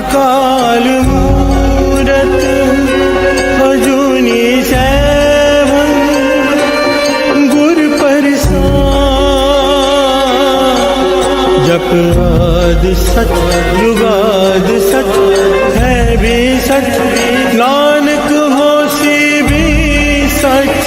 अकाल मूरत अजूनी सैभं गुर प्रसाद। जप आदि सच जुगाद सच है भी सच, नानक होसी भी सच।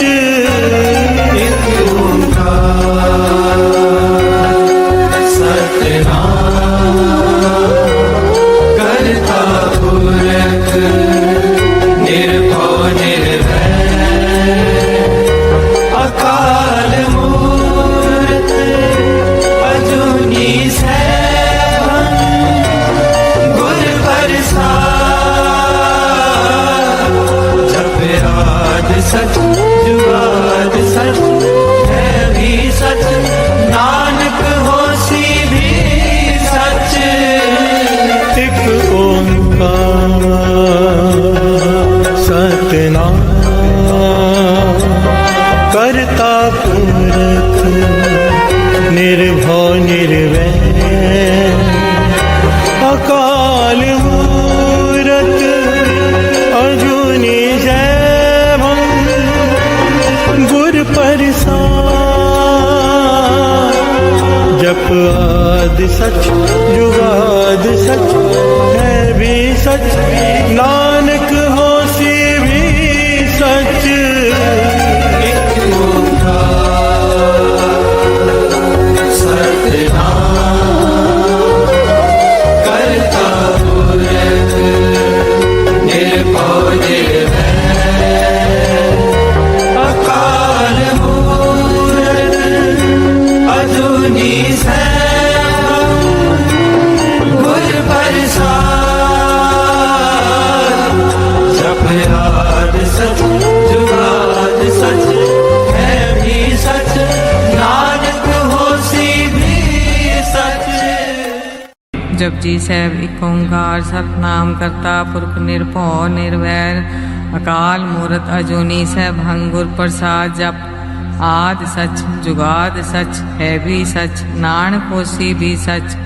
सच जुगाद सच है भी सच, नानक होसी भी सच। एक ओंकार सतनाम करता पुरख निर्भव निर्वैर। अकाल मूरत अजूनी सैभं गुर प्रसाद। जप आदि सच जुगाद सच है भी सच, नानक होसी भी सच। एक ओंकार सतनाम करता पुरख निर्भव निर्वैर। अकाल मूरत अजूनी सैभं गुर प्रसाद। जप आदि सच जुगाद सच है भी सच, नानक होसी भी सच। जपजी साहिब एक ओंकार सतनाम करता पुरख निरभਉ निर्वैर। अकाल मूरत अजूनी सैभं गुर प्रसाद। जप आदि सच जुगाद सच है भी सच, नानक होसी भी सच।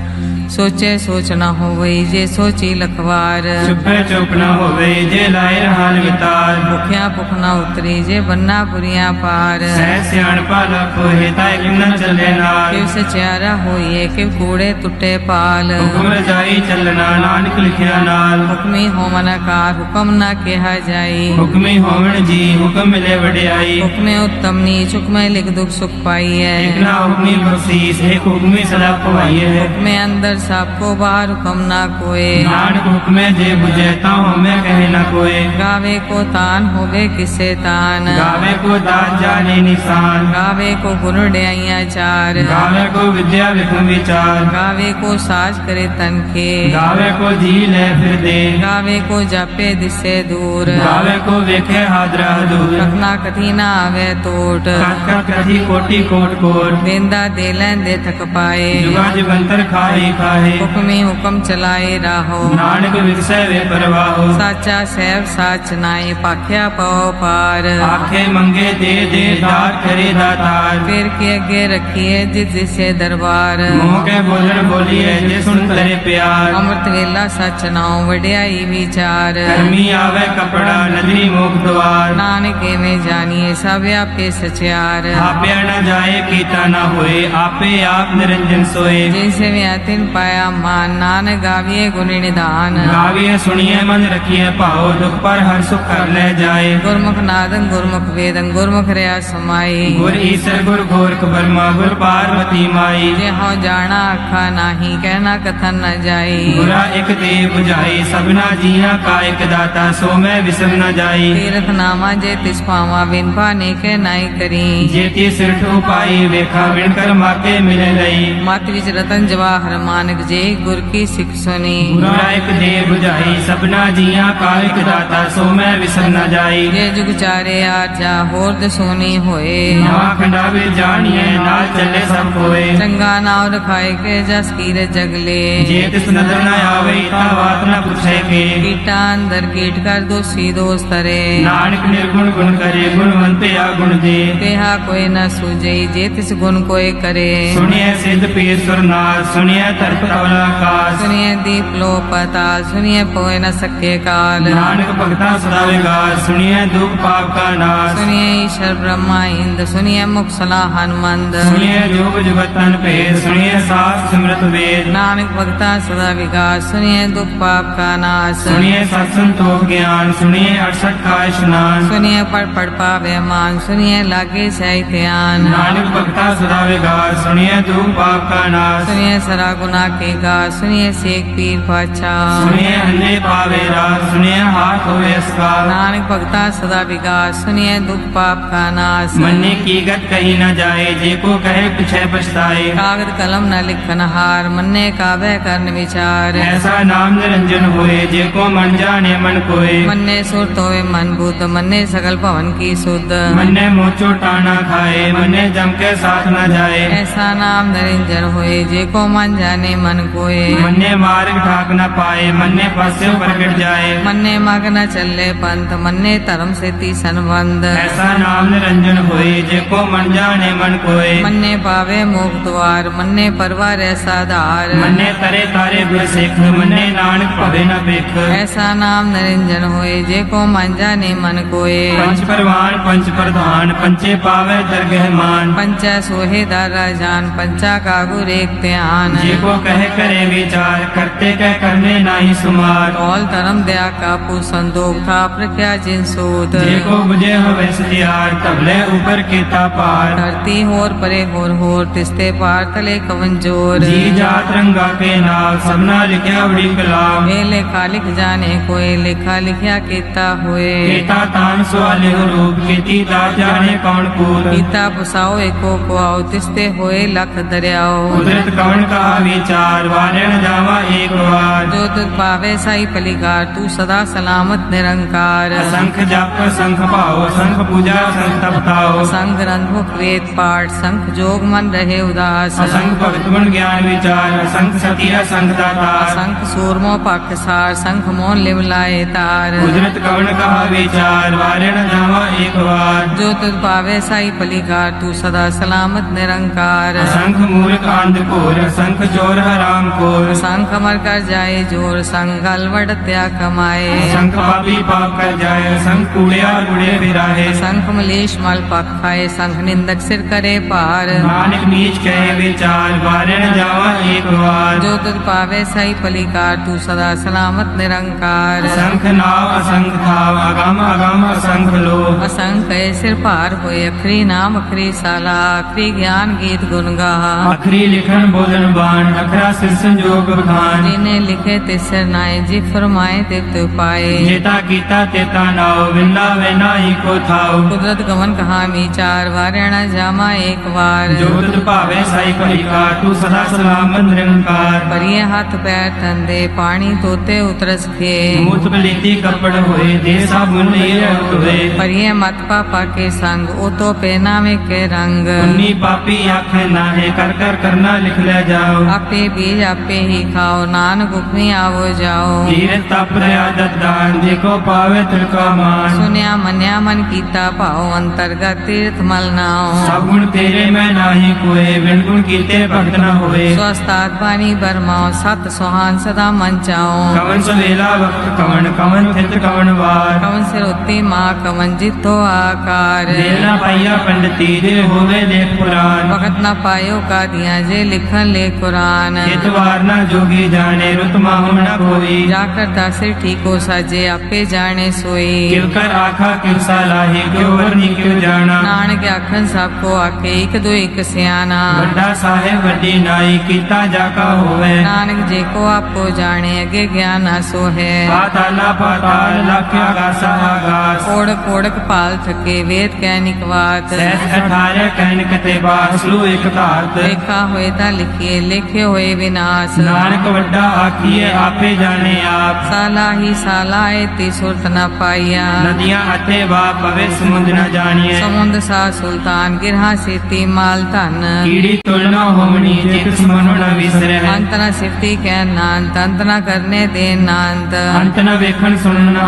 सोचे सोच न होवई जे सोची लखवार। चुपे चुप न होवे जे लाए रहान वितार। भुखिया भुख न उतरी जे बन्ना पुरिया पार। सह सियाणपा लख होए ताए किम न चले नाल। किव सचियारा होइए किव कूड़े टुटे पाल। हुक्म रजाई चलना नानक लिखिया नाल। हुक्मी होमन कार हुक्म न केहा जाई। हुक्मी होवण जी हुक्म मिले वडियाई। हुक्मे उत्तम नीच हुक्मे लिख दुख सुख पाइए। एक ना हुक्मी बख्शीस एक हुक्मी सदा पवाइए। हुक्मे अंदर सबको बाहर हुक्म ना कोय। नानक हुक्मे जे बुझे ताऊ हमें कहे न कोय। गावे को तान होवे किसे तान। गावे को दात जाने निशान। गावे को गुण ड्याइया चार। गावे को विद्या विक्रम विचार। गावे को साज करे तन के। गावे को जी ले फिर दे। गावे को जापे दिसे दूर। गावे को वेखे हादरा दूर। कखना कथी ना आवे टोट। कथ कथी कोटि कोट कोट। देंदा दे लेंदे थक पाए। जुगा जुगंतर खाए खाए। हुक्मी हुक्म चलाए राहो। नानक विगसै वे परवाहो। साचा सैब साच नाए पाख्या पाओ पार। आखे मंगे दे दे दात करे दातार। फिर के अगे रखिए जिस जिसे दरबार। मोह के बोलण बोलिए जे सुन करे प्यार। अमृत वेला सच नाओ वड्याई विचार। कर्मी आवे कपड़ा नदरी मुख द्वार। नानक में जानिए सब व्यापे सचियार। आपे न जाए कीता न होए आपे आप निरंजन सोए। जैसे व्यातिन पाया मान नानक गाविए गुण निधान। गाविए सुनिए मन रखिए पाओ दुख पर हर सुख कर ले जाए। गुरमुख नादन गुरमुख वेदन गुरमुख रया समाई। गुर ईसर गुर गोरख ब्रह्मा गुर पार्वती माई। जे हो जाना अखा नाही कहना कथन न जाई। गुरा एक दे बुझाई सबना जिया का एक दाता सो मैं विसर न जाई। तीर्थ नामा जे तिस पावा बिन पाने के नाई करी। जेती सिर ठो पाई वेखा विण कर माके मिले लई। मत विच रतन जवाहर मानक जे गुर की सिख सुनी। गुरा एक दे बुझाई सबना जिया का एक दाता सो मैं विसर न जाई। ये जुग चारे आजा होर सोनी होए। नवा खंडावे जानिए नाल चले सब होए। चंगा नाव रखाए के जस कीरे जगले। जे तिस नजर न आवे ता बात न पूछे के। कीटा अंदर कीट कर दोषी दोष तरे। नानक निर्गुण गुण करे गुणवंत या गुण दे। तेहा कोई न सूझई जे तिस गुण कोई करे। सुनिए सिद्ध पीर सुरनाथ सुनिए तरपतवला काश। सुनिए दीप लो पताल सुनिए पोए न सके काल नानक भगता सदा विगास सुनिए दुख पाप का नाश सुनिए ईश्वर ब्रह्मा इंद सुनिए मुख सला हनुमंद सुनिए जोग जुगत तन भेद सुनिए सास सिमरत वेद नानक भगता सदा विकास सुनिए दुख पाप का नाश सुनिए सत्संतोष ज्ञान सुनिए 68 का स्नान सुनिए पढ़ पावे मान सुनिए लागे सही ध्यान नानक भगता सदा विगास सुनिए दुख पाप का नाश सुनिए सरा गुना के गा सुनिए शेख पीर पाछा सुनिए अंधे पावे रास सुनिए हाथ होवे इसका नानक भगता सदा विकास सुनिए दुख पाप का नाश मन्ने की गत कही न जाए जे को कहे पीछे पछताए कागद कलम न लिखन हार मन्ने कावे करन विचार ऐसा नाम निरंजन होए जे को मन जाने मन कोय मन्ने सुर तोवे मन बुद्ध मन्ने सकल भवन की सुध मन्ने मोचो टाना खाए मन्ने जम के साथ न जाए ऐसा नाम निरंजन होए जे को मन जाने मन कोय मन्ने मार्ग ठाक न पाए मन्ने पस्यो प्रगट जाए मन्ने मग न चले पंथ मन्ने धर्म से ती संबंध ऐसा नाम निरंजन होए जे को मन जाने मन कोय मन्ने पावे मोक्ष द्वार मन्ने परवार ऐसा धार मन्ने तरे तारे गुर सिख मन्ने नानक भवे न बिख ऐसा नाम निरंजन होए जे को मन जाने मन कोय पंच परवान पंच प्रधान पंचे पावे दरगह मान पंचा सोहे दारा जान पंचा का गुर एक ध्यान जे को कहे करे विचार करते कह करने नाही सुमार कौल धर्म दया का पुसंदोख था प्रख्या जिन सूत जे को बुझे हवे सतियार तबले ऊपर केता पार धरती होर परे होर तिस्ते पार तले कवन जोर जी जात रंगा के नाम सबना लिखया बड़ी कलाम ए लेखा लिख जाने कोई लेखा लिखया केता हुए केता तान सुआले रूप केती दात जाने कौन पूत गीता पुसाओ एको को आओ तिस्ते होए लख दरियाओ कुदरत कौन का विचार वारण जावा एक बार जो तुझ पावे साई पलिकार तू सदा सलामत निरंकार शंख जप शंख पाओ शंख पूजा शंख तपताओ संग ग्रंथ मुख वेद पाठ संख जोग मन रहे उदास असंख भक्त गुण ज्ञान विचार असंख सती असंख दाता संख सूरमो पख सार संख मोन लिवलाए तार कुदरत कौन का विचार वारण जावा एक बार जो तुझ पावे साई पलिकार तू सदा सलामत निरंकार शंख मूर्ख अंधकोर शंख चोर हराम कोर संख मर कर जाए जोर संग अलवट त्या कमाए शंख पापी पाप कर जाए शंख कूड़िया गुड़े बिराहे संख मलेश मल पख खाए संख निंदक सिर करे पार नानक नीच कहे विचार वारण जावा एक बार जो तुझ पावे सही पलिकार तू सदा सलामत निरंकार शंख नाव असंख थाव अगम अगम असंख लो असंख कहे सिर पार होए अखरी नाम अखरी साला अखरी ज्ञान गीत गुण गाहा अखरी लिखन बोलन बाण अखरा सिर संजोग बखान जिन्हें लिखे तिसर नाए जी फरमाए तित पाए जेता कीता तेता नाव विंदा वेना ही को थाव कुदरत गमन कहा विचार वारणा जामा एक बार जो तुझ भावे साई पलिका तू सदा सलामत निरंकार परिये हाथ पैर ठंडे पानी तोते उतरस खे मूत बलीती कपड़ होए दे साबुन नीर हुए परिये मत पापा के संग ओ तो पेना में के रंग उन्नी पापी आखे नाहे कर कर करना लिख ले जाओ आपे बीज आपे ही खाओ नानक उपनी आवो जाओ धीरे तप दया दत्तान देखो पावे तिलका मान सुनिया मन्या मन कीता पाओ अंतर्गत तीर्थ मल नाओ सब गुण तेरे में नाही कोए बिन गुण कीते भक्त न होए स्वस्थात बानी बरमाओ सत सुहान सदा मन चाओ कवन सवेला वक्त कवन कवन थित कवन वार कवन सिर उत्ती माँ कवन जितो आकार देना पाइया पंडिती दे होवे देख पुराण वक्त न पायो का दिया जे लिखन ले कुरान चितवार न जोगी जाने रुत माहु न कोई जाकर दासिर ठीको साजे आपे जाने सोई क्यों कर आखा क्यों सलाही क्यों वरनी क्यों जाना नानक आखन सबको आके एक दो एक सियाना बड़ा साहेब वड्डी नाई कीता जाका होवे नानक जे को आपको जाने अगे ज्ञान आसो है पाताला पाताल लख आगास आगास कोड़क कोड़क पाल थके वेद कैनिक वात सहस 18 कहन कते बासलू एक धारत लेखा होए ता लिखिए लेखे होए विनाश नानक वड्डा आखिए आपे जाने आप साला ही साला ती सुरत न पाइया नदियां अथे बाप पवे समुद्र न जानिए समुद्र सा सुल्तान गिरहा सीती माल धन कीड़ी तुलना होवनी जे किस मनो न विसरे अंत न सिफती कै नांत अंत न करने दे नांत अंत न वेखन सुनन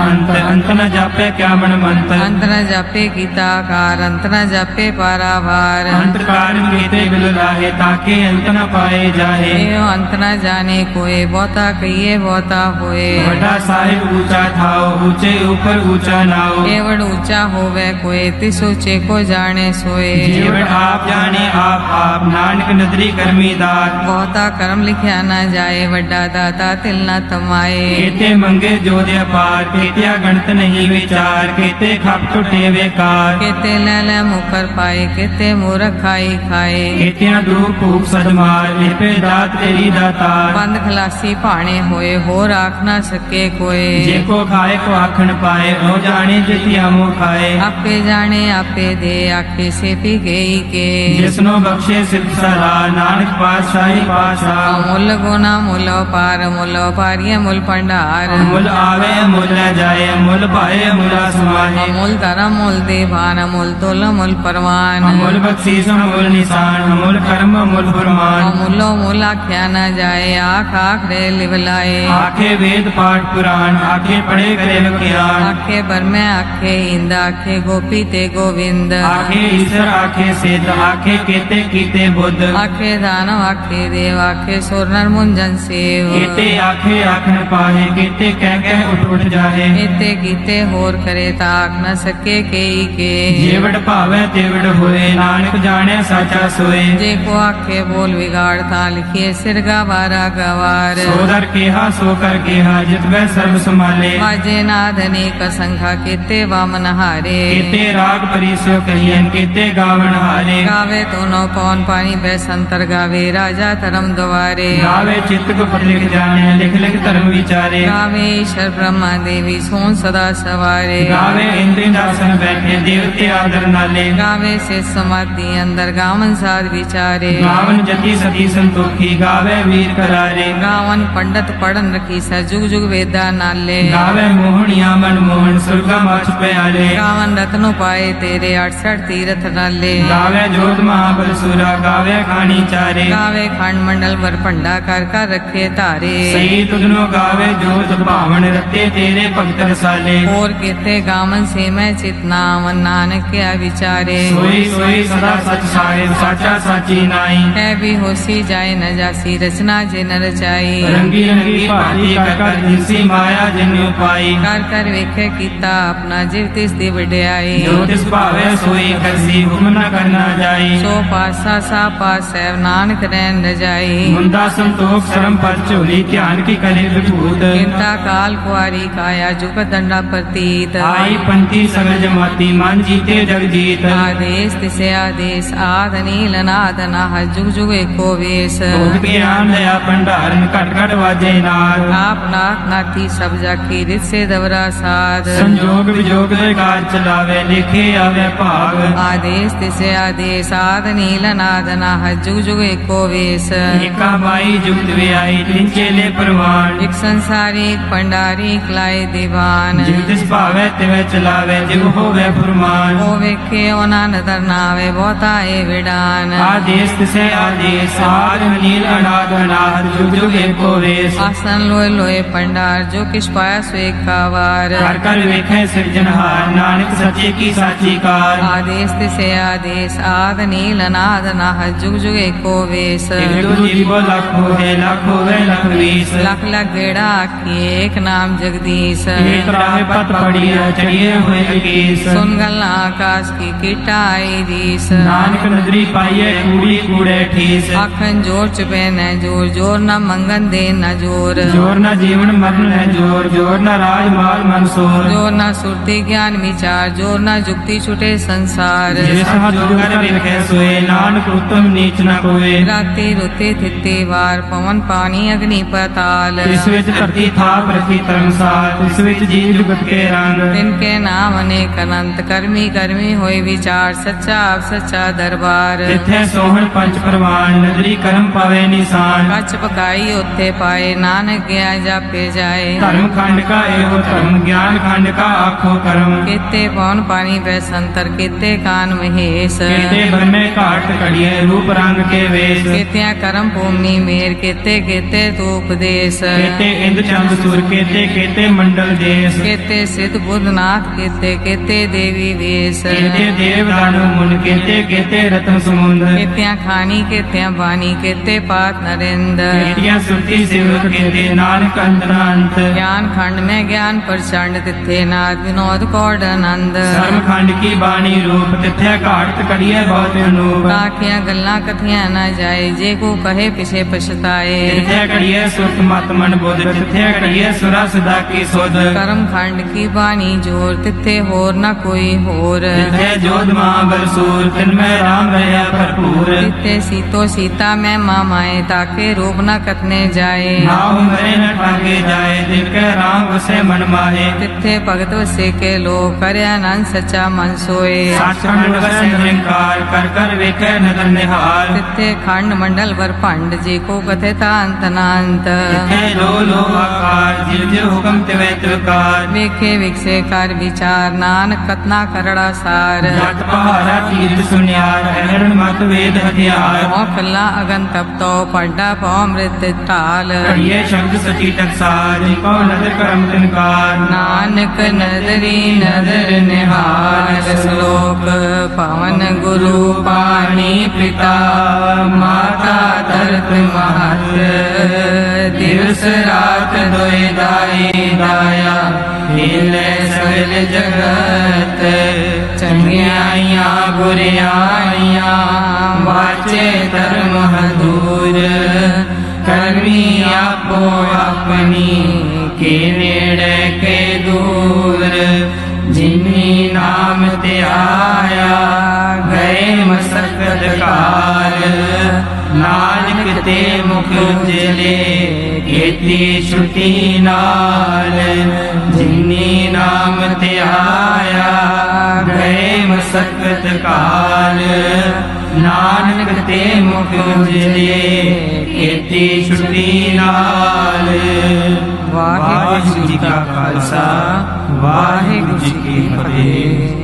अंत न जापे क्या मन मंत अंत न जापे गीताकार अंत न जापे पारावार अंत कार कीते बिल लाहे ताके अंत न पाए जाहे एवं अंत न जाने कोय बहुता कहिए बहुता होए ਵੱਡਾ ਸਾਹਿਬ ऊंचा थाओ ऊंचे ऊपर ऊंचा नाओ एवड़ ऊंचा होवे कोय तिस ऊंचे को जाने सोए जीवड़ आप जाने आप नानक नदरी करमी दात बहुता कर्म लिखिया न जाए वड्डा दाता तिल न तमाए केते मंगे जोधे अपार केतिया गणत नहीं विचार केते खप टुटे बेकार केते ले मुकर पाए केते मूर्ख खाई खाए केतिया दूर भूख सदमार लिपे दात तेरी दातार बंद खलासी भाणे होए हो राख न सके कोय जेको खाए को आखन पाए ओ जाने जितिया मुँह खाए आपे जाने आपे दे आखे से पी गई के जिसनो बख्शे सिद्ध सरा नानक पातशाही पातशाह मुल गुना मुल पारिय मुल भंडार मुल आवे मुल न जाए मुल पाए मुला समाये अमूल धर्म मूल देवान अमूल तुल मूल परवान अमूल बख्शीस अमूल निशान अमूल कर्म अमूल फरमान अमूलो मूल आख्या न जाए आख आख रे लिवलाए आखे वेद पाठ पुराण आखे पढ़े करे ज्ञान आखे बरमे आखे इंद आखे गोपी ते गोविंद आखे ईश्वर आखे सिद्ध आखे केते कीते बुद्ध आखे दानव आखे देव आखे सुर नर मुंजन सेव केते आखे आखन पाहे केते कह उठ जाहे एते कीते होर करे ताक न सके केई के जेवड़ भावे तेवड़ होए नानक जाने साचा सोए जे को आखे बोल बिगाड़ ता लिखिए सिर गवारा गवार सोदर केहा सोकर केहा जितवे सर्व संभाले बाजे नाद अनेक संख्या केते वामन हारे केते राग परिसो कहियन केते गावन हारे गावे दोनों पौन पानी बैसंतर गावे राजा धर्म द्वारे गावे चित्त को पढ़ लिख जाने लिख लिख धर्म विचारे गावे ईश्वर ब्रह्मा देवी सोन सदा सवारे गावे इंद्र दासन बैठे देवते आदर नाले गावे से समाधि अंदर गावन साध विचारे गावन जति सती संतोखी गावे वीर करारे गावन पंडित पढ़न रखी स जुग जुग वेदा नाले गावे मोहनिया मन मोहन सुरगा मछ प्याले गावन रत्नो पाए तेरे 68 तीरथ नाले गावे जोत महाबल सुरा गावे खानी चारे गावे खंड मंडल वर भंडा कर रखे तारे सही तुझनो गावे जोत भावन रते तेरे भक्त रसाले और केते गावन से मैं चितनावन नानक क्या विचारे सोई सोई सदा सच साहे साचा साची नाई है भी होसी जाए न जासी रचना जे न रचाई रंगी रंगी भांति कर जिसी माया जन्यु पाई कर वेखे कीता अपना जीव तिस दी वड्याई जो तिस भावे सोई करसी हुक्म न करना जाई सो पासा सा पास है नानक रैन न जाई मुंदा संतोख शरम पर चोली ध्यान की करे विभूत चिंता काल कुआरी काया जुग दंडा प्रतीत आई पंथी सगल जमाती मान जीते जग जीत आदेश तिसे आदेश आद नील नाद नाह जुग जुग एको वेश भोग ज्ञान दया भंडारन घट घट वाजे नाद आप नाथ नाथी सब जाकी रित से दवरा साध संजोग विजोग दे कार चलावे लिखे आवे भाग आदेश तिसे आदेश आद नील नाद नाह जुग जुग एको वेश एका बाई जुगत वे आई तिन चेले परवान एक संसारी एक भंडारी एक लाए दीवान जिव तिस भावे तिवे चलावे जिव होवे फुरमान ओ वेखे ओना नदर नावे बहुता ए विडान आदेश तिसे आदेश आद नील अनाद अनाद जुग जुग एको वेश आसन लोए लोए भंडार जो किस पाया स्वे कावार कर कर वेखे सिरजनहार नानक सचे की साची कार आदेश तिसे आदेश आद नील नाद नाह जुग जुग एको वेश एक दो जीवो लाख होवे लाख होवे लख वीस लख लख गेड़ा आखी एक नाम जगदीश एक राह पत पड़ी है चढ़िए हुए अकीस सुन गल आकाश की कीटा आई दीस नानक नगरी पाइये कूड़ी कूड़े ठीस आखन जोर चुपे न जोर जोर न मंगन दे न जोर जोर न जीवन मरण है जोर जोर न राज माल मनसोर जोर न सुरती ज्ञान विचार जोर न जुक्ति छुटे संसार जिस हाथ जोगर वेखे सोए नानक उत्तम नीच न कोए राती रुते थिते वार पवन पानी अग्नि पताल इस विच धरती थाप रखी तरमसाल इस विच जीव जुगत के रंग तिनके नाम अनेक अनंत कर्मी कर्मी होए विचार सच्चा आप सच्चा दरबार तिथे सोहन पंच परवान नगरी कर्म पावे निशान कच पकाई उत्थे पाए नानक गया जापे जाए धर्म खंड का एवं धर्म ज्ञान खंड का आखो कर्म केते पवन पानी बैसंतर केते कान महेश केते ब्रह्मे घाट कड़िए रूप रंग के वेश केत्या कर्म भूमि मेर केते केते तो उपदेश केते इंद्र चंद सूर केते केते मंडल देश केते सिद्ध बुद्ध नाथ केते केते देवी वेश केते देव दानु मुन केते केते रत्न समुद्र केत्या खानी केत्या बानी केते पात नरेंद्र केटिया सुरती सेवक केते नानक अंतरांत ज्ञान खंड में ज्ञान प्रचंड तिथे नाद विनोद कौड़ आनंद धर्म खंड की बाणी रूप तिथे घाट कड़िए बहुत अनूप ताकिया गल्ला कथियां न जाए जे को कहे पिछे पछताए तिथे कड़िए सुरत मत मन बुध तिथे कड़िए सुरा सुधा की सोध कर्म खंड की बाणी जोर तिथे होर न कोई होर तिथे जोध महाबल सूर तिनमें राम रहा भरपूर तिथे सीतो सीता में मामाए ताके रूप न कथने जाए नाव मरे न ठाके जाए तिनके राम वसे मन माहे तिथे भगत वसे के लो करे आनंद सच्चा मन सोए साखंड वसे निरंकार कर कर वेखे नदर निहार तिथे खंड मंडल वर पंड जी को कथे था अंत नांत तिथे लो आकार जिव जिव हुक्म तिवे तिवकार वेखे विकसे कर विचार नानक कतना करड़ा सार जट पहाड़ा तीर्थ सुनियार हरण मत वेद हथियार मोखला अगन तप तो पड्डा पौ मृत टाल कड़िए शब्द सची टकसार जिको नदर करम तिनकार नानक नदरी नदर निहार श्लोक पवन गुरु पाणी पिता माता धरत महत दिवस रात दोय दाई दाया हिले सगल जगत चंगियाइया बुरियाइया वाचे धर्म दूर कर्मी आपो अपनी के नेड़े के दूर जिन्नी नाम ते आया गए मसकत काल नानक ते मुख उजले खेती छुटी नाल जिन्नी नाम ते आया गए मसकत काल नानक ते मुख उजले खेती छुटी नाल वाहिगुरु जी का खालसा वाहिगुरु जी की फतेह।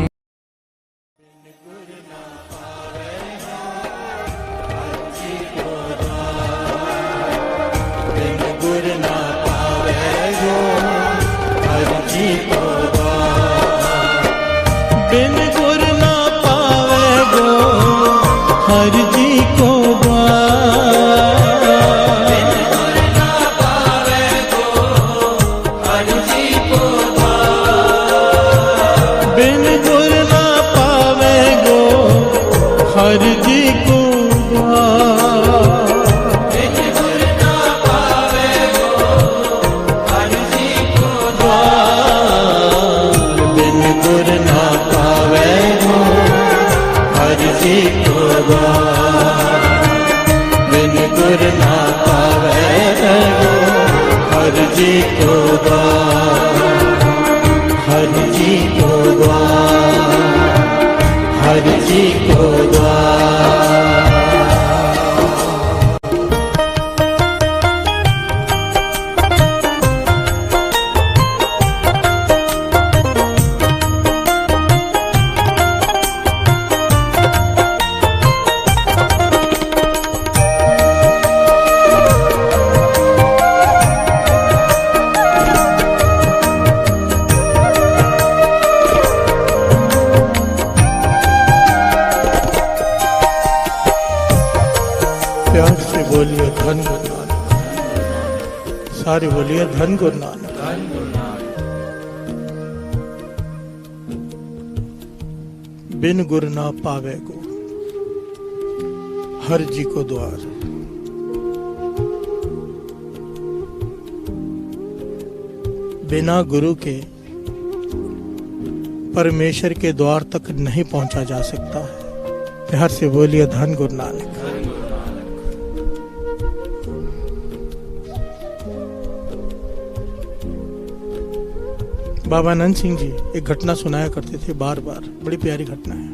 बिन गुर ना पावे गो हर जी को बिन गुर ना पावे गो हर जी को बिन गुर ना पावे हर जी को हर जी को हर जी को प्यार से बोलिए धन गुरु नानक, सारे बोलिए धन गुरु नानक। बिन गुर ना पावे को हर जी को द्वार। बिना गुरु के परमेश्वर के द्वार तक नहीं पहुंचा जा सकता है। प्यार से बोलिए धन गुरु नानक। बाबा नंद सिंह जी एक घटना सुनाया करते थे बार बार, बड़ी प्यारी घटना है,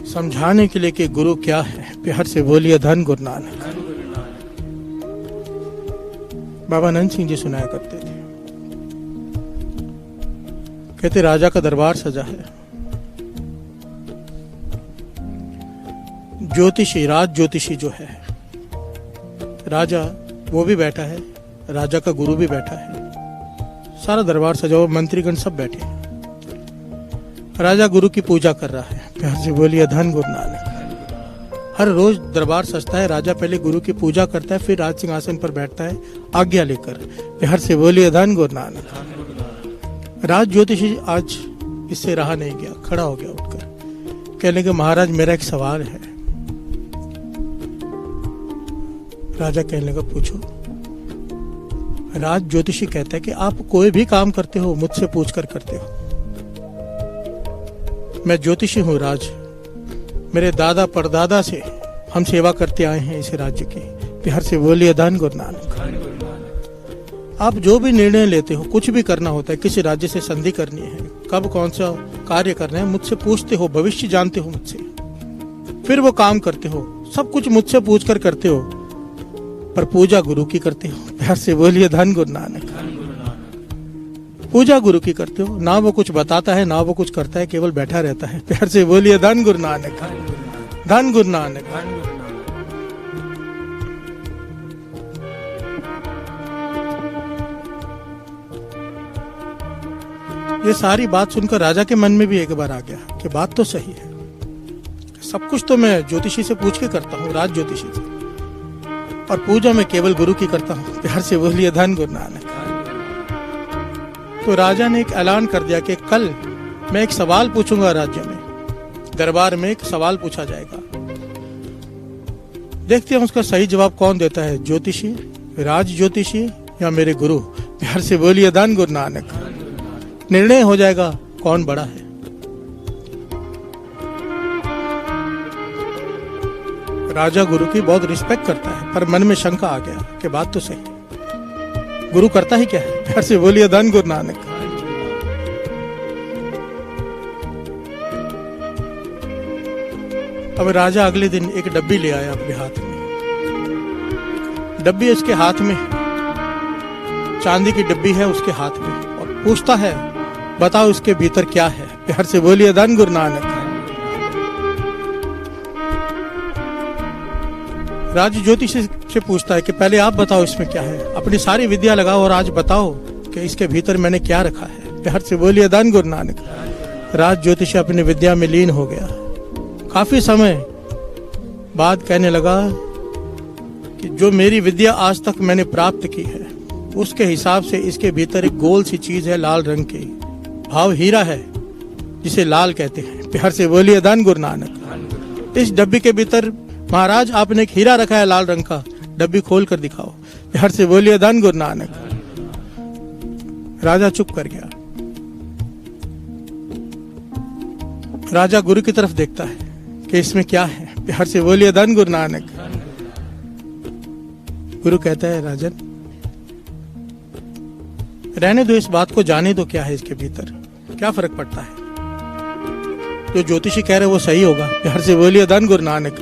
समझाने के लिए कि गुरु क्या है। प्यार से बोलिए धन गुरु नानक। बाबा नंद सिंह जी सुनाया करते थे, कहते राजा का दरबार सजा है, ज्योतिषी राज ज्योतिषी जो है राजा वो भी बैठा है, राजा का गुरु भी बैठा है, सारा दरबार सजा हुआ, मंत्रीगण सब बैठे हैं। राजा गुरु की पूजा कर रहा है। प्यार से बोलिए धन गुरु नानक। हर रोज दरबार सजता है। राजा पहले गुरु की पूजा करता है, फिर राज सिंहासन पर बैठता है आज्ञा लेकर। बिहार से बोलिए धन गुरु नानक। राज ज्योतिषी आज इससे रहा नहीं गया, खड़ा हो गया उठकर, कहने के महाराज मेरा एक सवाल है। राजा कहने का पूछो। राज ज्योतिषी कहता है कि आप कोई भी काम करते हो मुझसे पूछकर करते हो। मैं ज्योतिषी हूं राज, मेरे दादा परदादा से हम सेवा करते आए हैं इस राज्य की। बिहार से बोलिए धन गुरु नानक। आप जो भी निर्णय लेते हो, कुछ भी करना होता है, किसी राज्य से संधि करनी है, कब कौन सा कार्य करना है, मुझसे पूछते हो, भविष्य जानते हो मुझसे, फिर वो काम करते हो, सब कुछ मुझसे पूछकर करते हो, पर पूजा गुरु की करते हो। बिहार से बोलिए धन गुरु नानक। पूजा गुरु की करते हो, ना वो कुछ बताता है ना वो कुछ करता है, केवल बैठा रहता है। प्यार से बोलिए धन गुरु नानक, धन गुरु नानक। ये सारी बात सुनकर राजा के मन में भी एक बार आ गया कि बात तो सही है, सब कुछ तो मैं ज्योतिषी से पूछ के करता हूँ, राज ज्योतिषी से, और पूजा मैं केवल गुरु की करता हूँ। प्यार से बोलिए धन गुरु नानक। तो राजा ने एक ऐलान कर दिया कि कल मैं एक सवाल पूछूंगा, राज्य में दरबार में एक सवाल पूछा जाएगा, देखते हैं उसका सही जवाब कौन देता है, ज्योतिषी, राज ज्योतिषी या मेरे गुरु। प्यार से बोलिए धन गुरु नानक। निर्णय हो जाएगा कौन बड़ा है। राजा गुरु की बहुत रिस्पेक्ट करता है, पर मन में शंका आ गया कि बात तो सही, गुरु करता ही क्या है। प्यार से बोलिए धन गुरु नानक। अब राजा अगले दिन एक डब्बी ले आया अपने हाथ में, डब्बी उसके हाथ में, चांदी की डब्बी है उसके हाथ में, और पूछता है बताओ इसके भीतर क्या है। प्यार से बोलिए धन गुरु नानक। राज ज्योतिषी से पूछता है कि पहले आप बताओ इसमें क्या है, अपनी सारी विद्या लगाओ और आज बताओ कि इसके भीतर मैंने क्या रखा है। प्यार से बोलिए धन गुरु नानक। राज ज्योतिषी अपनी विद्या में लीन हो गया। काफी समय बाद कहने लगा कि जो मेरी विद्या आज तक मैंने प्राप्त की है उसके हिसाब से इसके भीतर एक गोल सी चीज है, लाल रंग की, भाव हीरा है जिसे लाल कहते हैं। प्यार से बोलिए धन गुरु नानक। इस डब्बी के भीतर महाराज आपने एक हीरा रखा है लाल रंग का, डब्बी खोल कर दिखाओ। प्यार से बोलिए धन गुरु नानक। राजा चुप कर गया। राजा गुरु की तरफ देखता है कि इसमें क्या है। प्यार से बोलिए धन गुरु नानक। गुरु कहता है राजन रहने दो, इस बात को जाने दो क्या है इसके भीतर, क्या फर्क पड़ता है, जो ज्योतिषी कह रहे वो सही होगा। प्यार से बोलिए धन गुरु नानक।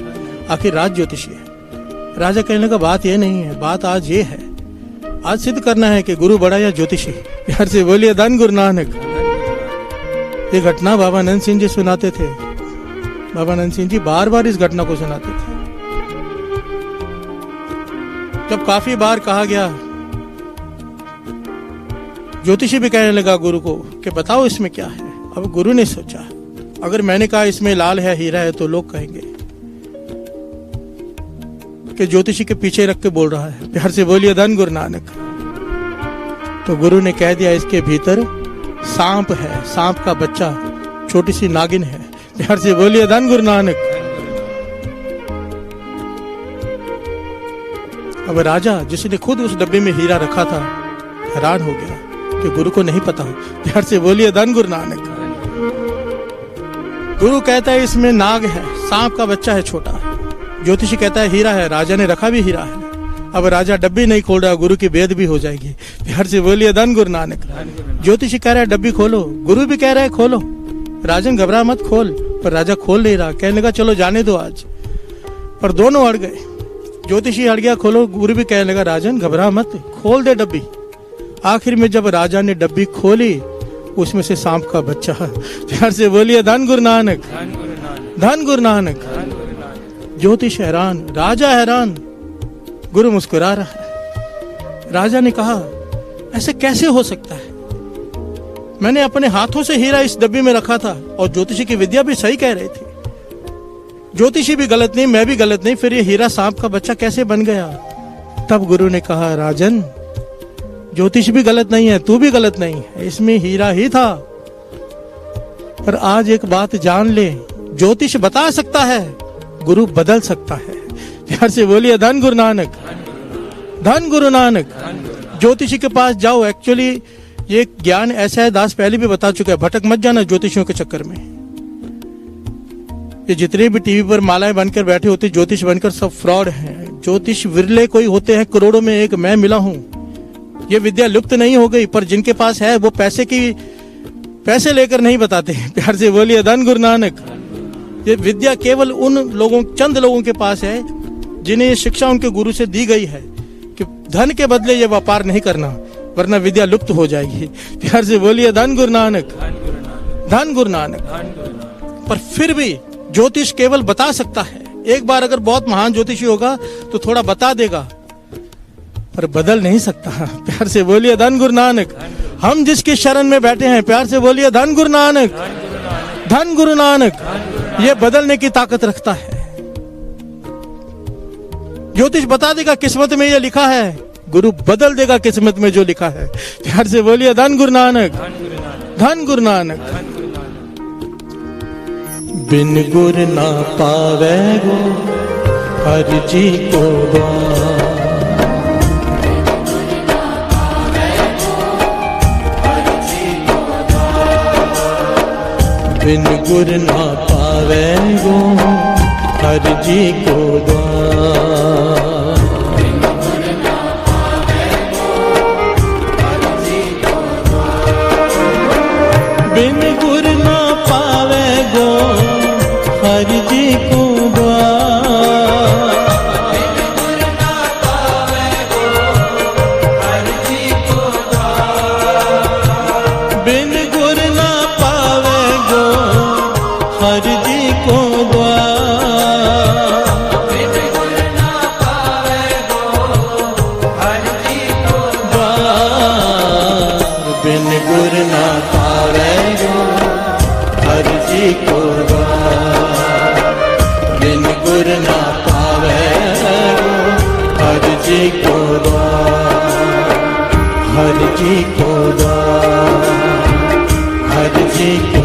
आखिर राज ज्योतिषी है। राजा कहने का बात ये नहीं है, बात आज ये है, आज सिद्ध करना है कि गुरु बड़ा या ज्योतिषी। प्यार से बोलिए धन गुरु नानक। ये घटना बाबा नंद सिंह जी सुनाते थे। बाबा नंद सिंह जी बार बार इस घटना को सुनाते थे। जब काफी बार कहा गया, ज्योतिषी भी कहने लगा गुरु को कि बताओ इसमें क्या है। अब गुरु ने सोचा अगर मैंने कहा इसमें लाल है, हीरा है, तो लोग कहेंगे कि ज्योतिषी के पीछे रख के बोल रहा है। प्यार से बोलिए धन गुरु नानक। तो गुरु ने कह दिया इसके भीतर सांप है, सांप का बच्चा, छोटी सी नागिन है। प्यार से बोलिए धन गुरु नानक। अब राजा जिसने खुद उस डब्बे में हीरा रखा था हैरान हो गया कि गुरु को नहीं पता। प्यार से बोलिए धन गुरु नानक। गुरु कहता है इसमें नाग है, सांप का बच्चा है छोटा। ज्योतिषी कहता है हीरा है, राजा ने रखा भी हीरा है। अब राजा डब्बी नहीं खोल रहा, गुरु की बेद भी हो जाएगी। प्यार से बोलिए धन गुरु नानक। ज्योतिषी कह रहा है डब्बी खोलो, गुरु भी कह रहा है खोलो। राजन घबरा मत, खोल। पर राजा खोल नहीं रहा, कहने लगा चलो जाने दो आज। पर दोनों अड़ गए। ज्योतिषी अड़ गया खोलो, गुरु भी कहने लगा राजन घबरा मत, खोल दे डब्बी। आखिर में जब राजा ने डब्बी खोली उसमें से सांप का बच्चा। प्यार से बोलिए धन गुरु नानक, धन गुरु नानक। ज्योतिष हैरान, राजा हैरान, गुरु मुस्कुरा रहा है। राजा ने कहा ऐसे कैसे हो सकता है, मैंने अपने हाथों से हीरा इस डब्बी में रखा था और ज्योतिषी की विद्या भी सही कह रही थी। ज्योतिषी भी गलत नहीं, मैं भी गलत नहीं, फिर ये हीरा सांप का बच्चा कैसे बन गया? तब गुरु ने कहा, राजन ज्योतिष भी गलत नहीं है, तू भी गलत नहीं है, इसमें हीरा ही था। पर आज एक बात जान ले, ज्योतिष बता सकता है, गुरु बदल सकता है। प्यार से बोलिए धन गुरु नानक, धन गुरु नानक। ज्योतिषी के पास जाओ, एक्चुअली ये ज्ञान ऐसा है, दास पहले भी बता चुका है, भटक मत जाना ज्योतिषियों के चक्कर में। ये जितने भी टीवी पर मालाएं बनकर बैठे होते ज्योतिष बनकर, सब फ्रॉड हैं। ज्योतिष विरले कोई होते हैं, करोड़ों में एक मैं मिला हूं। ये विद्या लुप्त नहीं हो गई, पर जिनके पास है वो पैसे लेकर नहीं बताते। प्यार से बोलिए धन गुरु नानक। ये विद्या केवल उन लोगों, चंद लोगों के पास है जिन्हें ये शिक्षा उनके गुरु से दी गई है कि धन के बदले ये व्यापार नहीं करना, वरना विद्या लुप्त हो जाएगी। प्यार से बोलिए धन गुरु नानक, धन गुरु नानक। पर फिर भी ज्योतिष केवल बता सकता है। एक बार अगर बहुत महान ज्योतिषी होगा तो थोड़ा बता देगा, पर बदल नहीं सकता। प्यार से बोलिए धन गुरु नानक। हम जिसकी शरण में बैठे हैं, प्यार से बोलिए धन गुरु नानक, धन गुरु नानक। ये बदलने की ताकत रखता है। ज्योतिष बता देगा किस्मत में ये लिखा है, गुरु बदल देगा किस्मत में जो लिखा है। प्यार से बोलिए धन गुरु नानक, धन गुरु नानक। बिन गुर ना पावे गो हर जी को बिन गुर ना पावे गो हर जी को बिन गुर ना पावे गो हर जी को बिन गुर ना पावे गो हर जी को बिन गुर ना पावे गो हर जी को बिन गुर ना पावे हर जी को हर जी को हर जी को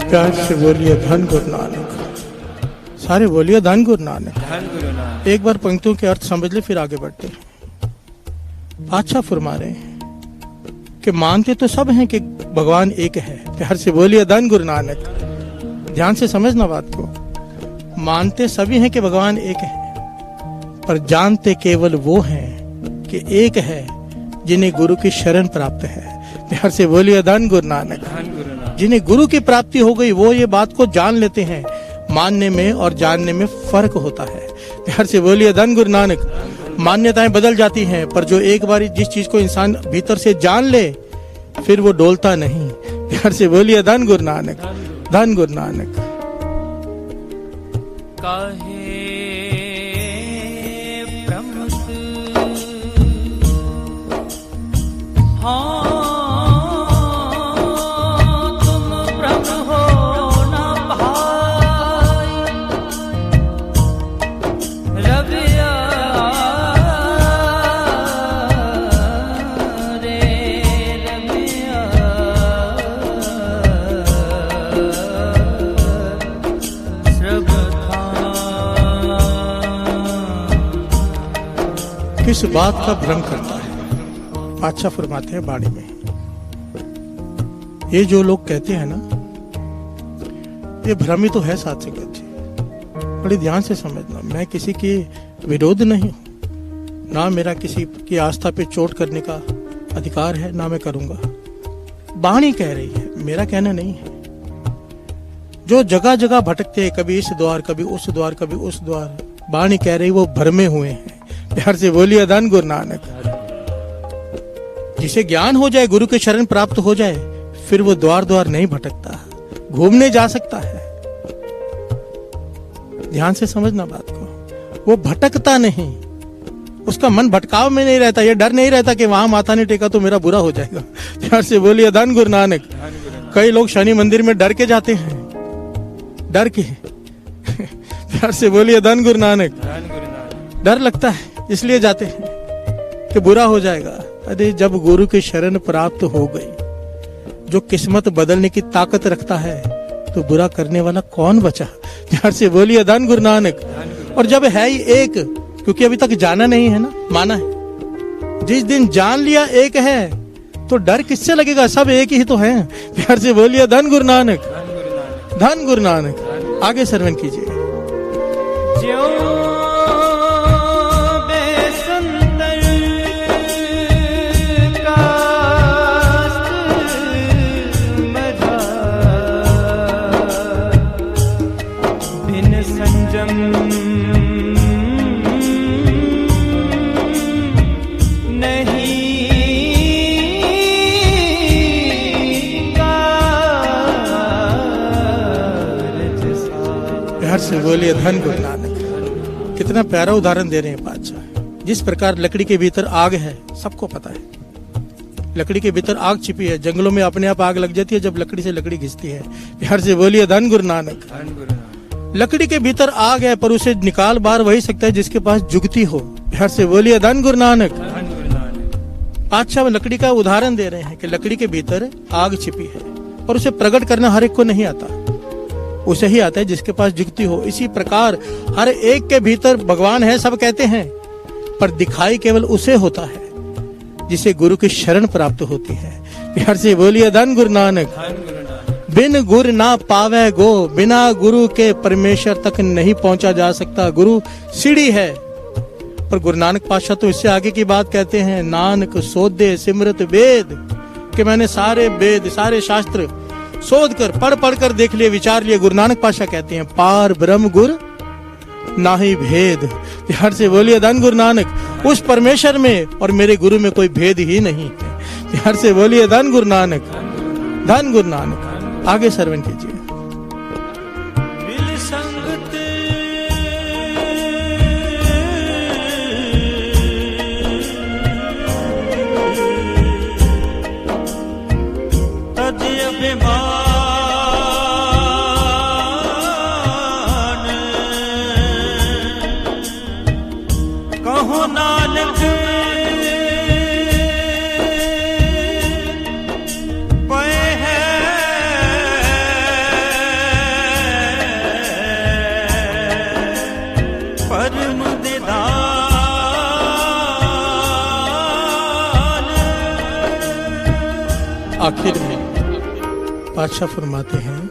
प्यार से बोलिए धन गुरु नानक। सारे बोलिए धन गुरु नानक। एक बार पंक्तियों के अर्थ समझ ले, फिर आगे बढ़ते हैं। अच्छा फरमा रहे हैं कि मानते तो सब हैं कि भगवान एक है। प्यार से बोलिए धन गुरु नानक। ध्यान से समझना बात को। मानते सभी हैं कि भगवान एक है, पर जानते केवल वो हैं कि एक है जिन्हें गुरु की शरण प्राप्त है। प्यार से बोलिए धन गुरु नानक। जिन्हें गुरु की प्राप्ति हो गई वो ये बात को जान लेते हैं। मानने में और जानने में फर्क होता है। प्यार से बोलिए धन गुरु नानक। मान्यताएं बदल जाती हैं, पर जो एक बार जिस चीज को इंसान भीतर से जान ले फिर वो डोलता नहीं। प्यार से बोलिए धन गुरु नानक, धन गुरु नानक। काहे प्रमुख हाँ किस बात का भ्रम करता है। बादशाह फरमाते हैं बाणी में, ये जो लोग कहते हैं ना, ये भ्रम ही तो है साथ संगत जी। बड़ी ध्यान से समझना, मैं किसी के विरोध नहीं हूं, ना मेरा किसी की आस्था पे चोट करने का अधिकार है, ना मैं करूंगा। बाणी कह रही है, मेरा कहना नहीं है। जो जगह जगह भटकते हैं, कभी इस द्वार, कभी उस द्वार, कभी उस द्वार, बाणी कह रही वो भ्रमे हुए हैं। प्यार से बोलिए धन गुरु नानक। जिसे ज्ञान हो जाए, गुरु के शरण प्राप्त हो जाए, फिर वो द्वार द्वार नहीं भटकता, घूमने जा सकता है। ध्यान से समझना बात को, वो भटकता नहीं, उसका मन भटकाव में नहीं रहता। ये डर नहीं रहता कि वहां माथा नहीं टेका तो मेरा बुरा हो जाएगा। प्यार से बोलिए धन गुरु नानक। कई लोग शनि मंदिर में डर के जाते हैं, डर के। प्यार से बोलिए धन गुरु नानक। डर लगता है इसलिए जाते हैं कि बुरा हो जाएगा। अरे जब गुरु की शरण प्राप्त हो गई, जो किस्मत बदलने की ताकत रखता है, तो बुरा करने वाला कौन बचा। प्यार से बोलिए धन गुरु नानक। और जब है ही एक, क्योंकि अभी तक जाना नहीं है ना, माना है। जिस दिन जान लिया एक है, तो डर किससे लगेगा, सब एक ही तो है। प्यार से बोलिए धन गुरु नानक, धन गुरु नानक। आगे श्रवण कीजिए। से बोलिए धन गुरु नानक। कितना प्यारा उदाहरण दे रहे हैं बादशाह। जिस प्रकार लकड़ी के भीतर आग है, सबको पता है, लकड़ी के भीतर आग छिपी है। जंगलों में अपने आप आग लग जाती है जब लकड़ी से लकड़ी घिसती है। प्यार से बोलिए धन गुरु नानक। लकड़ी के भीतर आग है, पर उसे निकाल बाहर वही सकता है जिसके पास जुगती हो। प्यार से बोलिए धन गुरु नानक। बादशाह लकड़ी का उदाहरण दे रहे हैं कि लकड़ी के भीतर आग छिपी है, और उसे प्रकट करना हर एक को नहीं आता, उसे ही आता है जिसके पास जुगती हो। इसी प्रकार हर एक के भीतर भगवान है, सब कहते हैं, पर दिखाई केवल उसे होता है जिसे गुरु की शरण प्राप्त होती है। प्यार से बोलिए धन गुरु नानक। बिन गुरु ना पावे गो, बिना गुरु के परमेश्वर तक नहीं पहुंचा जा सकता। गुरु सीढ़ी है, पर गुरु नानक पातशाह तो इससे आगे की बात कहते हैं। नानक सोधे सिमरत वेद, कि मैंने सारे वेद, सारे शास्त्र शोध कर, पढ़ कर देख लिए, विचार लिए। गुरु नानक पातशाह कहते हैं, पार ब्रह्म गुर नाही भेद। प्यार से बोलिए धन गुरु नानक। उस परमेश्वर में और मेरे गुरु में कोई भेद ही नहीं है। प्यार से बोलिए धन गुरु नानक, धन गुरु नानक। आगे श्रवण कीजिए। कहो नानक पे है परम निधान। आखिर में बादशाह फरमाते हैं,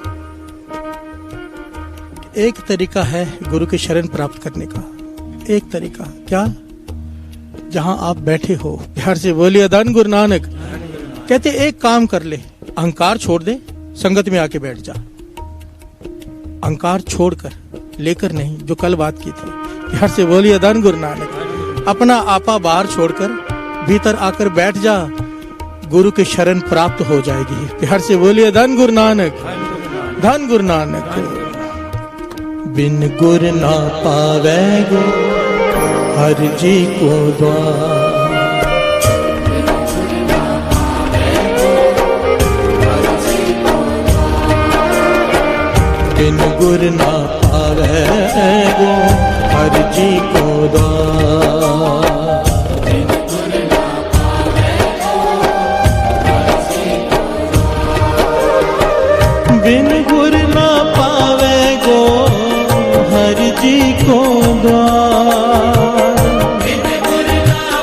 एक तरीका है गुरु की शरण प्राप्त करने का। एक तरीका क्या? जहां आप बैठे हो। प्यार से बोलिए धन गुरु नानक। कहते एक काम कर ले, अहंकार छोड़ दे, संगत में आके बैठ जा। अहंकार छोड़कर, लेकर नहीं, जो कल बात की थी। प्यार से बोलिए धन गुरु नानक। अपना आपा बाहर छोड़कर भीतर आकर बैठ जा, गुरु की शरण प्राप्त हो जाएगी। प्यार से बोलिए धन गुरु नानक, धन गुरु नानक। बिन गुर ना पावे गो हर जी को द्वार, बिन गुर ना पावे गो हर जी को द्वार, बिन गुर ना पावे गो हर जी को द्वार, बिन गुर ना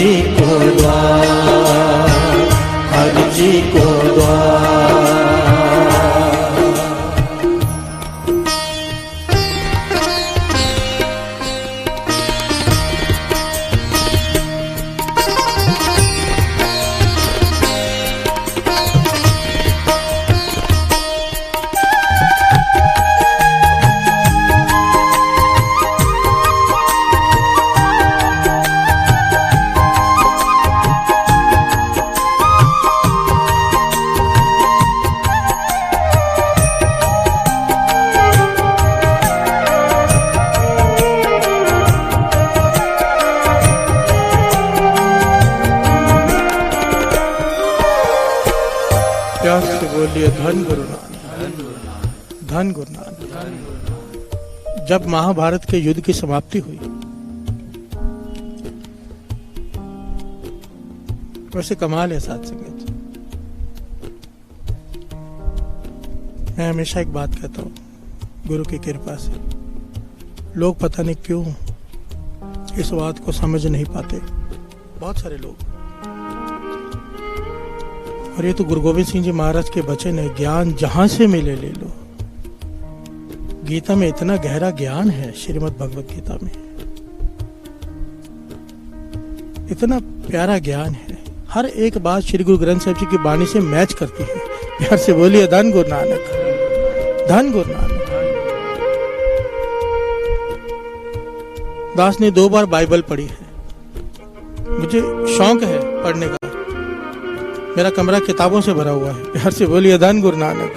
जी को द्वार, हर जी को द्वार। प्यार से बोलिए धन गुरु नानक, धन गुरु नानक। जब महाभारत के युद्ध की समाप्ति हुई, वैसे कमाल है साथ संगत। मैं हमेशा एक बात कहता हूं, गुरु की कृपा से लोग पता नहीं क्यों इस बात को समझ नहीं पाते, बहुत सारे लोग। और ये तो गुरु गोविंद सिंह जी महाराज के वचन है, ज्ञान जहां से मिले ले लो। गीता में इतना गहरा ज्ञान है, श्रीमद् भगवत गीता में इतना प्यारा ज्ञान है। हर एक बात श्री गुरु ग्रंथ साहिब जी की वाणी से मैच करती है। प्यार से बोलिए धन गुरु नानक, धन गुरु नानक। दास ने 2 बार बाइबल पढ़ी है। मुझे शौक है पढ़ने का, मेरा कमरा किताबों से भरा हुआ है। प्यार से बोलिए धन गुरु नानक।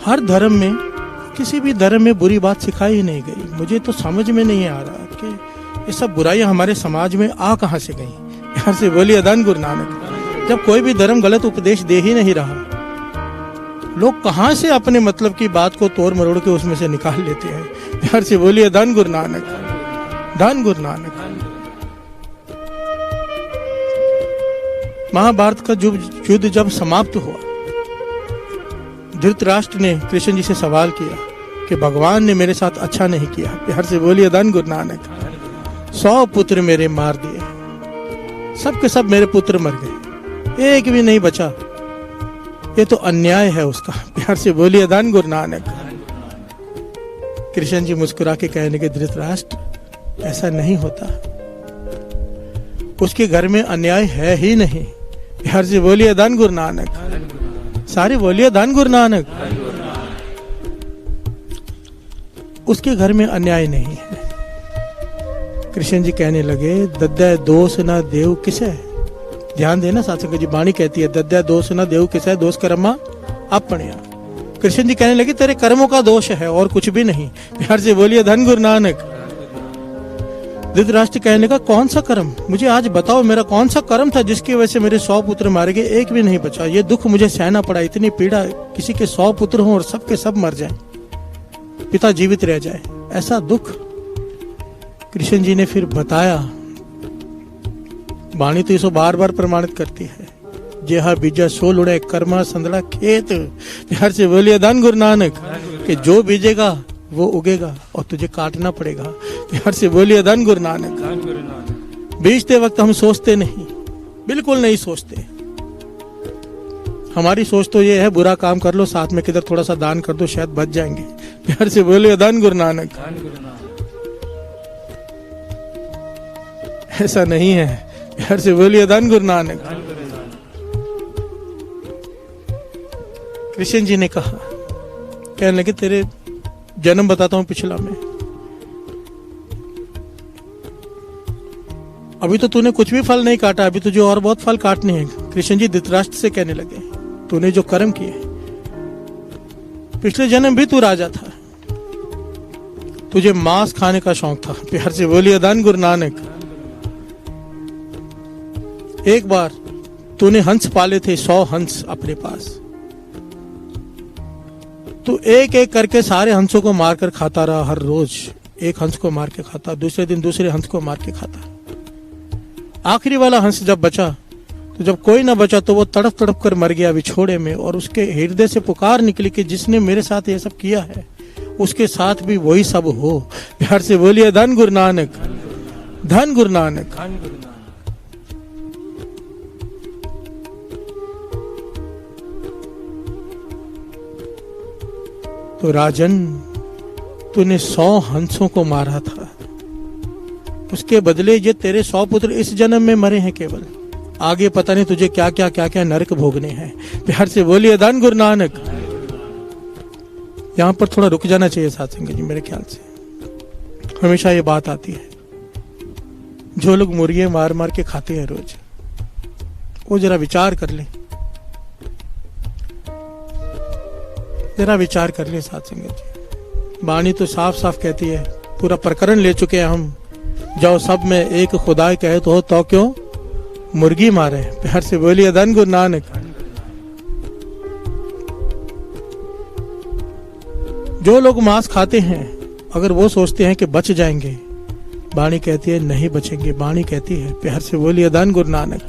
हर धर्म में, किसी भी धर्म में बुरी बात सिखाई ही नहीं गई। मुझे तो समझ में नहीं आ रहा कि ये सब बुराइयां हमारे समाज में आ कहां से गई। प्यार से बोलिए धन गुरु नानक। जब कोई भी धर्म गलत उपदेश दे ही नहीं रहा, लोग कहां से अपने मतलब की बात को तोड़ मरोड़ के उसमें से निकाल लेते हैं। प्यार से बोलिए धन गुरु नानक, धन गुरु नानक। महाभारत का युद्ध जब समाप्त हुआ, धृतराष्ट्र ने कृष्ण जी से सवाल किया कि भगवान ने मेरे साथ अच्छा नहीं किया। प्यार से बोलिए धन गुरु नानक। 100 पुत्र मेरे मार दिए, सब के सब मेरे पुत्र मर गए, एक भी नहीं बचा। ये तो अन्याय है उसका। प्यार से बोलिए धन गुरु नानक। कृष्ण जी मुस्कुरा के कहने के, धृतराष्ट्र ऐसा नहीं होता, उसके घर में अन्याय है ही नहीं। प्यार से बोलिए धन गुरु नानक। सारे बोलिए धन गुरु नानक। उसके घर में अन्याय नहीं है। कृष्ण जी कहने लगे, दद्दा दोष ना देव किसे। ध्यान देना साथ जी, वाणी कहती है दद्दा दोष ना देव किसे, दोष कर्मा अपने। कृष्ण जी कहने लगे, तेरे कर्मों का दोष है और कुछ भी नहीं। प्यार से बोलिए धन गुरु नानक। धृतराष्ट्र कहने का, कौन सा कर्म, मुझे आज बताओ, मेरा कौन सा कर्म था जिसकी वजह से मेरे 100 पुत्र मारे गए, एक भी नहीं बचा। ये दुख मुझे सहना पड़ा, इतनी पीड़ा, किसी के 100 पुत्र हों और सबके सब मर जाएं, पिता जीवित रह जाए, ऐसा दुख। कृष्ण जी ने फिर बताया, वाणी तो इसको बार बार प्रमाणित करती है, जेहा बीजा सो लुड़े कर्मा संदड़ा खेत। प्यार से बोलिए धन गुरु नानक। कि जो बीजेगा वो उगेगा और तुझे काटना पड़ेगा। प्यार से बोलिए धन गुरु नानक। बीजते वक्त हम सोचते नहीं, बिल्कुल नहीं सोचते। हमारी सोच तो ये है, बुरा काम कर लो, साथ में किधर थोड़ा सा दान कर दो, शायद बच जाएंगे। प्यार से बोलिए धन गुरु नानक। ऐसा नहीं है। प्यार से बोलिए धन गुरु नानक। कृष्ण जी ने कहा, कहने लगे, तेरे जन्म बताता हूं पिछला में। अभी तो तूने कुछ भी फल नहीं काटा, अभी तुझे और बहुत फल काटने हैं। कृष्ण जी धृतराष्ट्र से कहने लगे, तूने जो कर्म किए, पिछले जन्म भी तू राजा था, तुझे मांस खाने का शौक था। प्यार से बोलिए धन गुरु नानक। एक बार तूने हंस पाले थे, 100 हंस अपने पास, तू एक एक करके सारे हंसों को मारकर खाता रहा। हर रोज एक हंस को मार के खाता, दूसरे दिन दूसरे हंस को मार के खाता। आखिरी वाला हंस जब बचा, तो जब कोई ना बचा तो वो तड़प तड़प कर मर गया विछोड़े में, और उसके हृदय से पुकार निकली कि जिसने मेरे साथ ये सब किया है, उसके साथ भी वही सब हो। प्यार से बोलिए धन गुरु नानक। धन गुरु नानक। तो राजन, तूने 100 हंसों को मारा था, उसके बदले ये तेरे 100 पुत्र इस जन्म में मरे हैं केवल। आगे पता नहीं तुझे क्या क्या नरक भोगने हैं। प्यार से बोलिए धन गुरु नानक। यहां पर थोड़ा रुक जाना चाहिए सत्संग जी, मेरे ख्याल से हमेशा ये बात आती है, जो लोग मुर्गे मार मार के खाते हैं रोज, वो जरा विचार कर लें, जरा विचार कर लें सत्संग जी। वाणी तो साफ साफ कहती है, पूरा प्रकरण ले चुके हैं हम, जाओ सब में एक खुदा कहे तो क्यों मुर्गी मारे। प्यार से बोलिए धन गुरु नानक। जो लोग मांस खाते हैं, अगर वो सोचते हैं कि बच जाएंगे, वाणी कहती है नहीं बचेंगे। वाणी कहती है, प्यार से बोलिए धन गुरु नानक।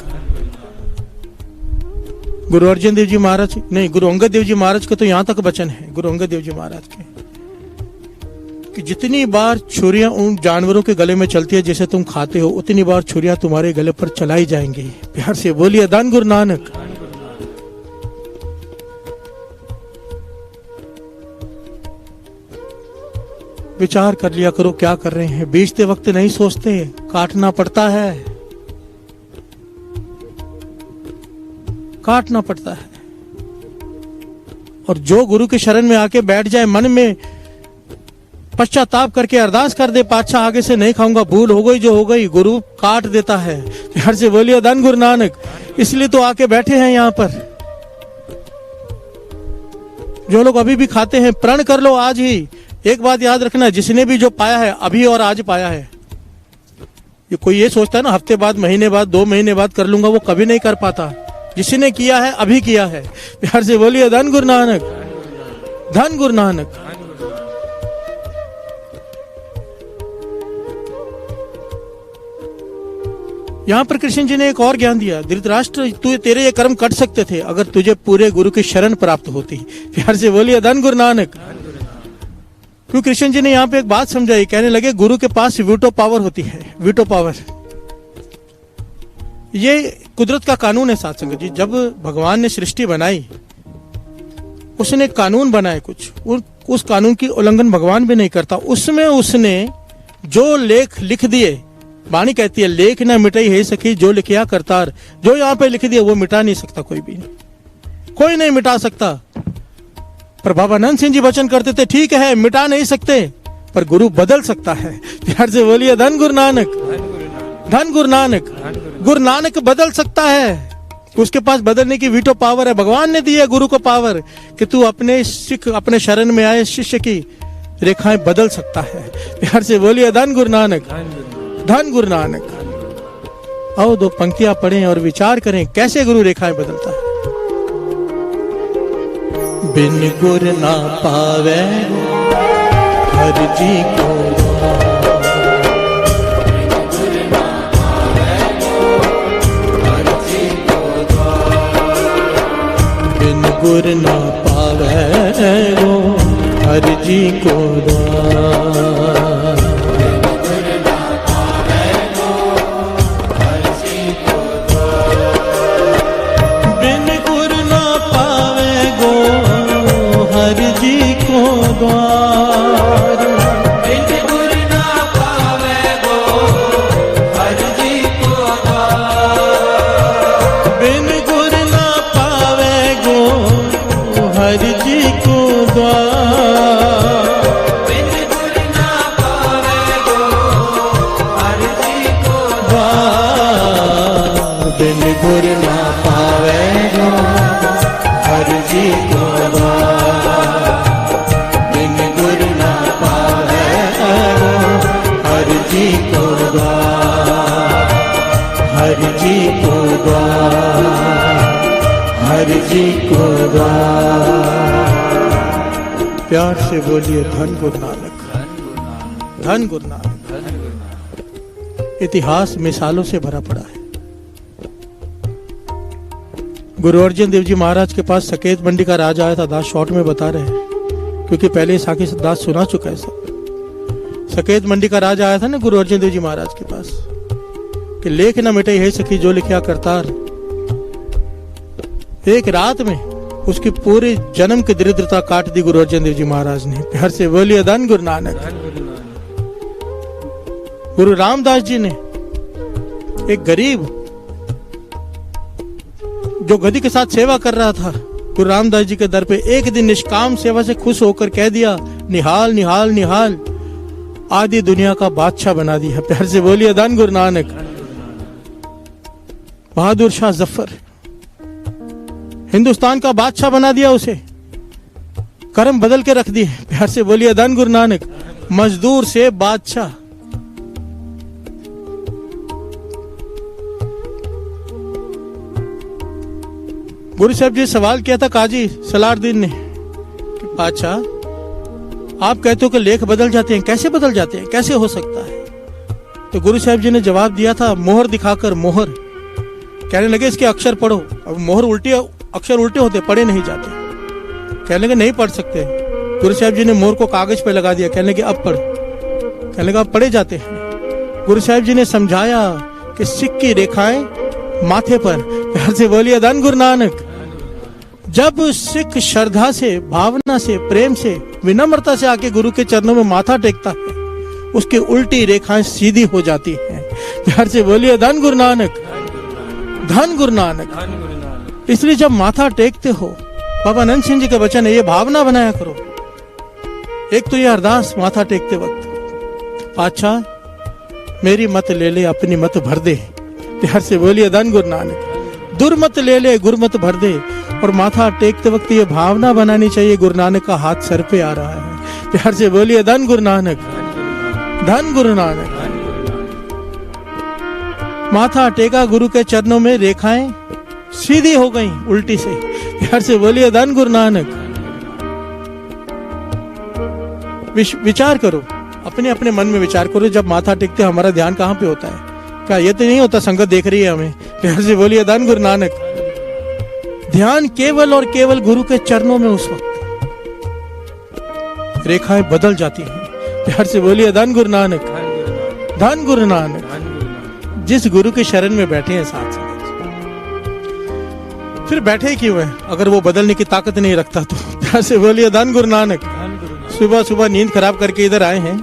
गुरु अर्जन देव जी महाराज, नहीं गुरु अंगद देव जी महाराज का तो यहां तक वचन है, गुरु अंगद देव जी महाराज के, कि जितनी बार छुरियां उन जानवरों के गले में चलती है जैसे तुम खाते हो, उतनी बार छुरियां तुम्हारे गले पर चलाई जाएंगी। प्यार से बोलिए धन गुरु नानक। विचार कर लिया करो क्या कर रहे हैं। बेचते वक्त नहीं सोचते, काटना पड़ता है, काटना पड़ता है। और जो गुरु के शरण में आके बैठ जाए, मन में पश्चाताप करके अरदास कर दे, पातशाह आगे से नहीं खाऊंगा, भूल हो गई जो हो गई, गुरु काट देता है। प्यार से बोलिए धन गुरु नानक। इसलिए तो आके बैठे हैं यहां पर। जो लोग अभी भी खाते हैं, प्रण कर लो आज ही। एक बात याद रखना, जिसने भी जो पाया है अभी और आज पाया है, ये कोई ये सोचता है ना हफ्ते बाद, महीने बाद, 2 महीने बाद कर लूंगा, वो कभी नहीं कर पाता। जिसने किया है अभी किया है। प्यार से बोलिए धन गुरु नानक, धन गुरु नानक। यहां पर कृष्ण जी ने एक और ज्ञान दिया, धृतराष्ट्र तेरे ये कर्म कट सकते थे अगर तुझे पूरे गुरु की शरण प्राप्त होती। प्यार से बोलिए धन गुरु नानक। क्यों कृष्ण जी ने यहाँ पे एक बात समझाई, कहने लगे गुरु के पास वीटो पावर होती है, वीटो पावर। ये कुदरत का कानून है सत्संग जी। जब भगवान ने सृष्टि बनाई, उसने कानून बनाए कुछ, उस कानून की उल्लंघन भगवान भी नहीं करता। उसमें उसने जो लेख लिख दिए, वाणी कहती है लेख ना मिटाई है सखी जो लिखिया करतार। जो यहाँ पे लिख दिया वो मिटा नहीं सकता, कोई भी कोई नहीं मिटा सकता। पर बाबा नंद सिंह जी वचन करते थे, ठीक है मिटा नहीं सकते पर गुरु बदल सकता है। प्यार से बोलिए धन गुरु नानक, धन गुरु नानक। गुरु नानक बदल सकता है, उसके पास बदलने की वीटो पावर है। भगवान ने दी है गुरु को पावर कि तू अपने सिख, अपने शरण में आए शिष्य की रेखाएं बदल सकता है। प्यार से बोलिए धन गुरु नानक, धन गुरु नानक। आओ 2 पंक्तियां पढ़ें और विचार करें कैसे गुरु रेखाएं बदलता है। बिन गुर ना पावे हर जी को, बिन गुर ना पावे गो हर जी को द्वार। बिन गुर ना पावे गो हर जी को द्वार। बिन गुर ना पावे गो हर जी को द्वार। बिन गुर ना पावे गो हर जी को द्वार। बिन गुर ना पावे गो हर जी को द्वार। बिन गुर ना पावे गो हर जी को द्वार। बिन गुर ना पावे गो हर जी को द्वार। हर जी को द्वार, हर जी को द्वार। प्यार से बोलिए धन गुरु नानक, धन गुरु नानक। इतिहास मिसालों से भरा पड़ा है। गुरु अर्जन देव जी महाराज के पास सकेत मंडी का राजा आया था। दास शॉर्ट में बता रहे हैं क्योंकि पहले इस आके दास सुना चुका है सब। सकेत मंडी का राजा आया था ना गुरु अर्जन देव जी महाराज के पास। कि लेख न मिटे है सखी जो लिखा करतार। एक रात में उसकी पूरे जन्म की दरिद्रता काट दी गुरु अर्जन देव जी महाराज ने। प्यार से बोलिए धन गुरु नानक। गुरु रामदास जी ने एक गरीब जो गधी के साथ सेवा कर रहा था, गुरु रामदास जी के दर पे एक दिन निष्काम सेवा से खुश होकर कह दिया, निहाल निहाल निहाल, आदि दुनिया का बादशाह बना दिया। प्यार से बोलिए धन गुरु नानक। बहादुर शाह जफर हिंदुस्तान का बादशाह बना दिया, उसे कर्म बदल के रख दिए। प्यार से बोलिए धन गुरु नानक। मजदूर से बादशाह। गुरु साहब जी सवाल किया था काजी सलारदीन ने, बादशाह आप कहते हो कि लेख बदल जाते हैं, कैसे बदल जाते हैं, कैसे हो सकता है? तो गुरु साहब जी ने जवाब दिया था, मोहर दिखाकर मोहर। कहने लगे इसके अक्षर पढ़ो। अब मोहर उल्टी, अक्षर उल्टे होते, पढ़े नहीं जाते। कहने लगे नहीं पढ़ सकते। गुरु साहब जी ने मोहर को कागज पे लगा दिया। कहने लगे अब पढ़। कहने लगे अब पढ़े जाते हैं। गुरु साहब जी ने समझाया कि सिक्की की रेखाएं माथे पर। प्यार से बोलिए धन गुरु नानक। जब सिख श्रद्धा से, भावना से, प्रेम से, विनम्रता से आके गुरु के चरणों में माथा टेकता है, उसकी उल्टी रेखाएं सीधी हो जाती हैं। प्यार से बोलिए धन गुरु नानक। धन गुरु नानक। इसलिए जब माथा टेकते हो, बाबा नंद सिंह जी का वचन है, ये भावना बनाया करो। एक तो ये अरदास माथा टेकते वक्त, पातशाह मेरी मत ले ले, अपनी मत भर दे। प्यार से बोलिए धन गुरु नानक। दुर्मत ले ले, गुरमत भर दे। और माथा टेकते वक्त ये भावना बनानी चाहिए, गुरु नानक का हाथ सर पे आ रहा है। प्यार से बोलिए धन गुरु नानक। धन गुरु नानक। माथा टेका, गुरु के चरणों में रेखाएं सीधी हो गई उल्टी से। प्यार से बोलिए धन गुरु नानक। विचार करो, अपने अपने मन में विचार करो, जब माथा टेकते हमारा ध्यान कहाँ पे होता है? क्या ये तो नहीं होता संगत देख रही है हमें? प्यार से बोलिए धन गुरु नानक। ध्यान केवल और केवल गुरु के चरणों में। उस वक्त रेखाएं बदल जाती हैं। प्यार से बोलिए धन गुरु नानक। धन गुरु नानक। जिस गुरु के शरण में बैठे हैं साथ साथ, फिर बैठे क्यों हैं अगर वो बदलने की ताकत नहीं रखता तो? प्यार से बोलिए धन गुरु नानक। सुबह सुबह नींद खराब करके इधर आए हैं,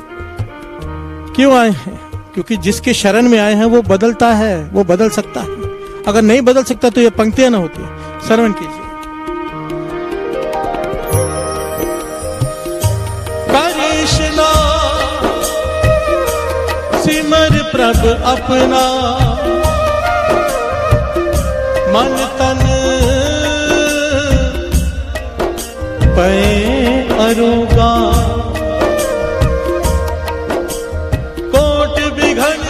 क्यों आए हैं? क्योंकि जिसके शरण में आए हैं वो बदलता है, वो बदल सकता है। अगर नहीं बदल सकता तो ये पंक्तियां ना होती। श्रवण कीजिए। कृष्णा सिमर प्रभ अपना, मन तन पै अरोगा। कोट बिघन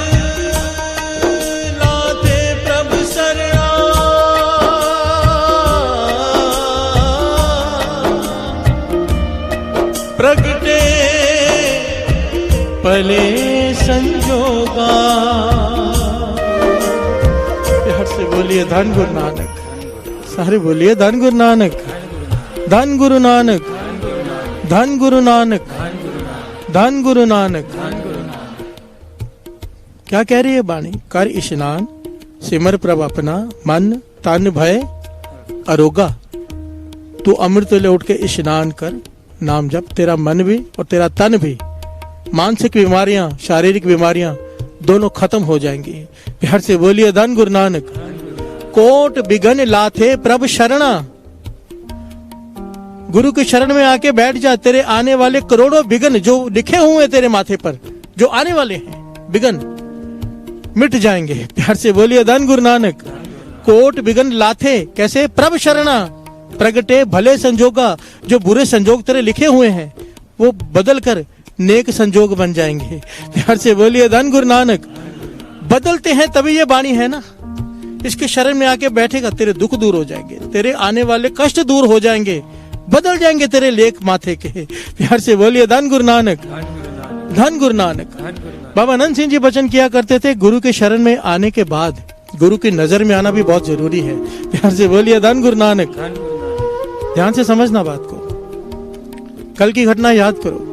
लाते प्रभु शरणा, प्रगटे पले संजोगा। प्यार से बोलिए धन गुरु नानक। सारे बोलिए धन गुरु नानक। धन गुरु नानक। धन गुरु नानक। धन गुरु नानक। क्या कह रही है बाणी? कर स्नान सिमर प्रभ अपना, मन तन भय अरोगा। तू अमृत ले उठ के स्नान कर, नाम जप, तेरा मन भी और तेरा तन भी, मानसिक बीमारियां, शारीरिक बीमारियां दोनों खत्म हो जाएंगी। प्यार से बोलिए धन गुरु नानक। कोट बिघन लाथे प्रभु शरणा। गुरु के शरण में आके बैठ जा, तेरे आने वाले करोड़ों विघ्न जो लिखे हुए हैं तेरे माथे पर, जो आने वाले हैं विघ्न, मिट जाएंगे। प्यार से बोलिए धन गुरु नानक। कोट विघ्न लाथे, कैसे? प्रभु शरणा, प्रगटे भले संजोगा। जो बुरे संजोग तेरे लिखे हुए हैं वो बदल कर नेक संजोग बन जाएंगे। प्यार से बोलिए धन गुरु नानक। बदलते हैं तभी ये बाणी है ना। इसके शरण में आके बैठेगा, तेरे दुख दूर हो जाएंगे, तेरे आने वाले कष्ट दूर हो जाएंगे, बदल जाएंगे तेरे लेख माथे के। प्यार से बोलिए धन गुरु नानक। धन गुरु नानक। बाबा नंद सिंह जी वचन किया करते थे, गुरु के शरण में आने के बाद गुरु की नजर में आना भी बहुत जरूरी है। प्यार से बोलिए धन गुरु नानक। ध्यान से समझना बात को। कल की घटना याद करो,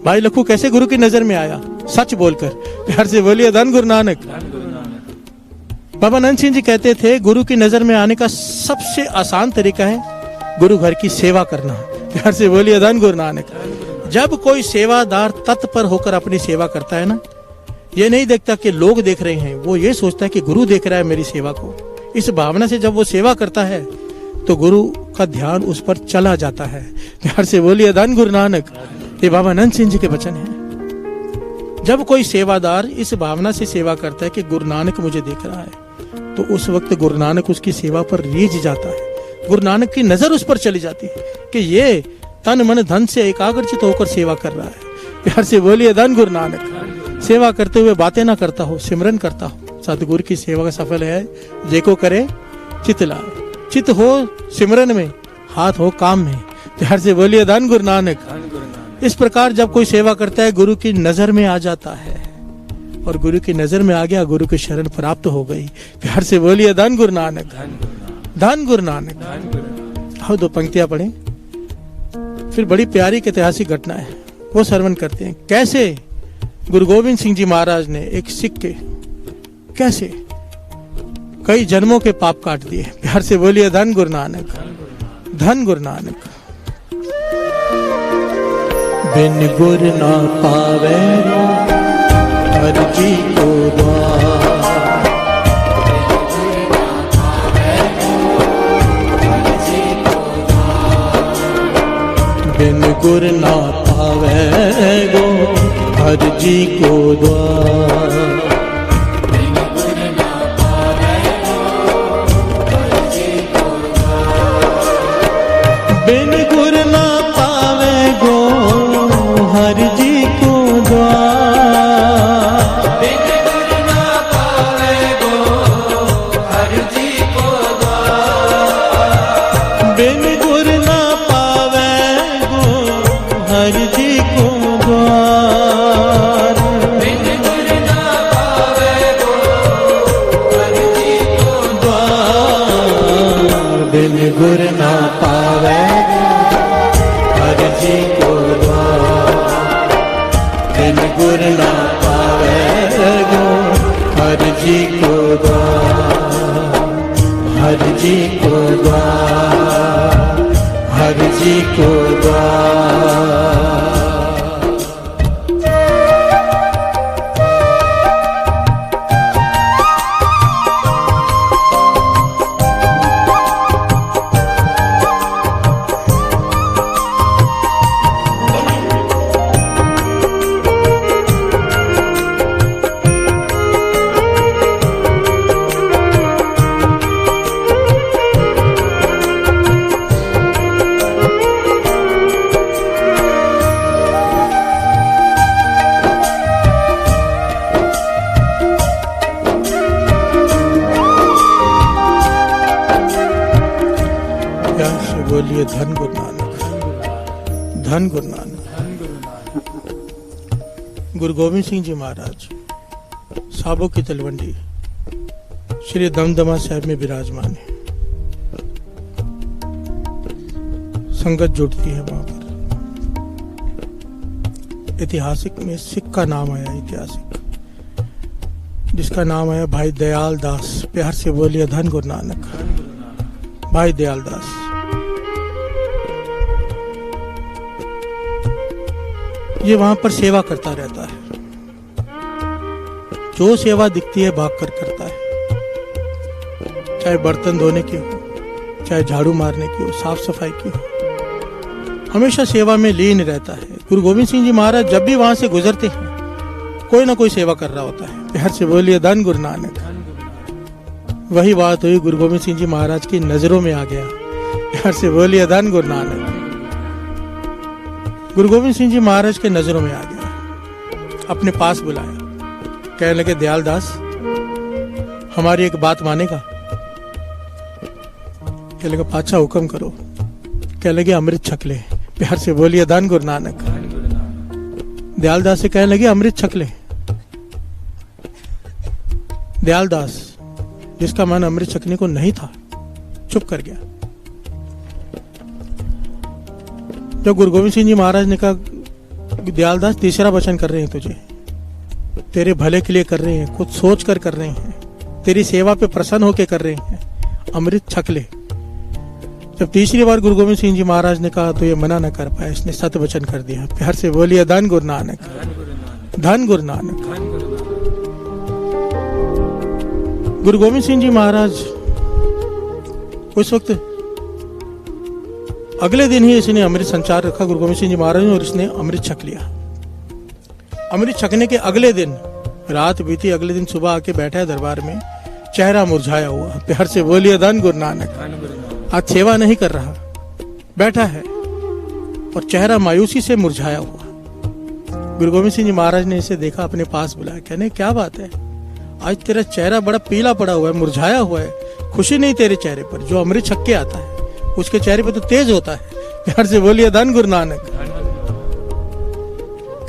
भाई लखू कैसे गुरु की नजर में आया, सच बोलकर। प्यार से बोलिए धन गुरु नानक। बाबा नंद सिंह जी कहते थे गुरु की नजर में आने का सबसे आसान तरीका है गुरु घर की सेवा करना। प्यार से बोलिए धन गुरु नानक। जब कोई सेवादार तत्पर होकर अपनी सेवा करता है ना, ये नहीं देखता कि लोग देख रहे हैं, वो ये सोचता है कि गुरु देख रहा है मेरी सेवा को। इस भावना से जब वो सेवा करता है तो गुरु का ध्यान उस पर चला जाता है। प्यार से बोलिए धन गुरु नानक। ये बाबा नंद सिंह जी के वचन हैं। जब कोई सेवादार इस भावना से सेवा करता है कि गुरु नानक मुझे देख रहा है, तो उस वक्त गुरु नानक उसकी सेवा पर रीझ जाता है। गुरु नानक की नजर उस पर चली जाती है कि ये तन मन धन से एकाग्रचित होकर सेवा कर रहा है। प्यार से बोलिए धन गुरु नानक। सेवा करते हुए बातें ना करता हो, सिमरन करता हो। सतगुरु की सेवा का सफल है जेको करे चित लाए। चित हो सिमरन में, हाथ हो काम में। प्यार से बोलिए धन गुरु नानक। इस प्रकार जब कोई सेवा करता है गुरु की नजर में आ जाता है, और गुरु की नजर में आ गया, गुरु की शरण प्राप्त हो गई। प्यार से बोलिए धन गुरु नानक। धन गुरु नानक। आओ 2 पंक्तियां पढ़ें, फिर बड़ी प्यारी ऐतिहासिक घटना है वो श्रवण करते हैं। कैसे गुरु गोविंद सिंह जी महाराज ने एक सिख के कैसे कई जन्मों के पाप काट दिए। प्यार से बोलिए धन गुरु नानक। धन गुरु नानक। बिन गुर ना पावे हर जी को द्वार। बिन गुर ना पावे गो हर जी को द्वार। बिन गुर ना पावे गो हर जी को द्वार। बिन गुर ना पावे गो हर जी को द्वार। बिन गुर ना पावे गो हर जी को द्वार। बिन गुर ना पावे गो हर जी को द्वार। बिन गुर ना पावे हर जी को द्वार। बिन गुर ना पावे गो हर जी को द्वार। हर जी को द्वार। हर जी को द्वार। बोलिए धन गुरु नानक। धन गुरु नानक। गुरु गोविंद सिंह जी महाराज साबो की तलवंडी श्री दमदमा साहिब में विराजमान है। संगत जुटती है वहां पर। ऐतिहासिक में सिख का नाम आया, ऐतिहासिक जिसका नाम आया भाई दयाल दास। प्यार से बोलिए धन गुरु नानक। भाई दयाल दास ये वहां पर सेवा करता रहता है। जो सेवा दिखती है भागकर करता है, चाहे बर्तन धोने की हो, चाहे झाड़ू मारने की हो, साफ सफाई की हो, हमेशा सेवा में लीन रहता है। गुरु गोविंद सिंह जी महाराज जब भी वहां से गुजरते हैं कोई ना कोई सेवा कर रहा होता है। प्यार से बोलिए धन गुरु नानक। वही बात हुई, गुरु गोविंद सिंह जी महाराज की नजरों में आ गया। प्यार से बोलिए धन गुरु नानक। गुरु गोविंद सिंह जी महाराज के नजरों में आ गया, अपने पास बुलाया, कहने लगे दयाल दास हमारी एक बात मानेगा? कहने लगे पातशाह हुक्म करो। कहने लगे अमृत छक ले। प्यार से बोलिए धन गुरु नानक। दयाल दास से कहने लगे अमृत छक ले। दयाल दास जिसका मन अमृत छकने को नहीं था चुप कर गया। जब गुरु गोविंद सिंह जी महाराज ने कहा दयाल दास तीसरा वचन कर रहे हैं तुझे, तेरे भले के लिए कर रहे हैं, कुछ सोच कर रहे हैं, तेरी सेवा पे प्रसन्न होके कर रहे हैं, अमृत छक ले। जब तीसरी बार गुरु गोविंद सिंह जी महाराज ने कहा तो ये मना न कर पाया, इसने सत्य वचन कर दिया। प्यार से बोलिए धन गुरु नानक, धन गुरु नानक। गुरु गोविंद सिंह जी महाराज उस वक्त अगले दिन ही इसने अमृत संचार रखा गुरु गोविंद सिंह जी महाराज ने, और इसने अमृत छक लिया। अमृत छकने के अगले दिन रात बीती, अगले दिन सुबह आके बैठा है दरबार में, चेहरा मुरझाया हुआ। प्यार से बोलिए धन गुरु नानक। आज सेवा नहीं कर रहा, बैठा है और चेहरा मायूसी से मुरझाया हुआ। गुरु गोविंद सिंह जी महाराज ने इसे देखा, अपने पास बुलाया, कहने क्या बात है, आज तेरा चेहरा बड़ा पीला पड़ा हुआ है, मुरझाया हुआ है, खुशी नहीं तेरे चेहरे पर। जो अमृत छक के आता है उसके चेहरे पर तो तेज होता है। प्यार से बोलिए धन गुरु नानक।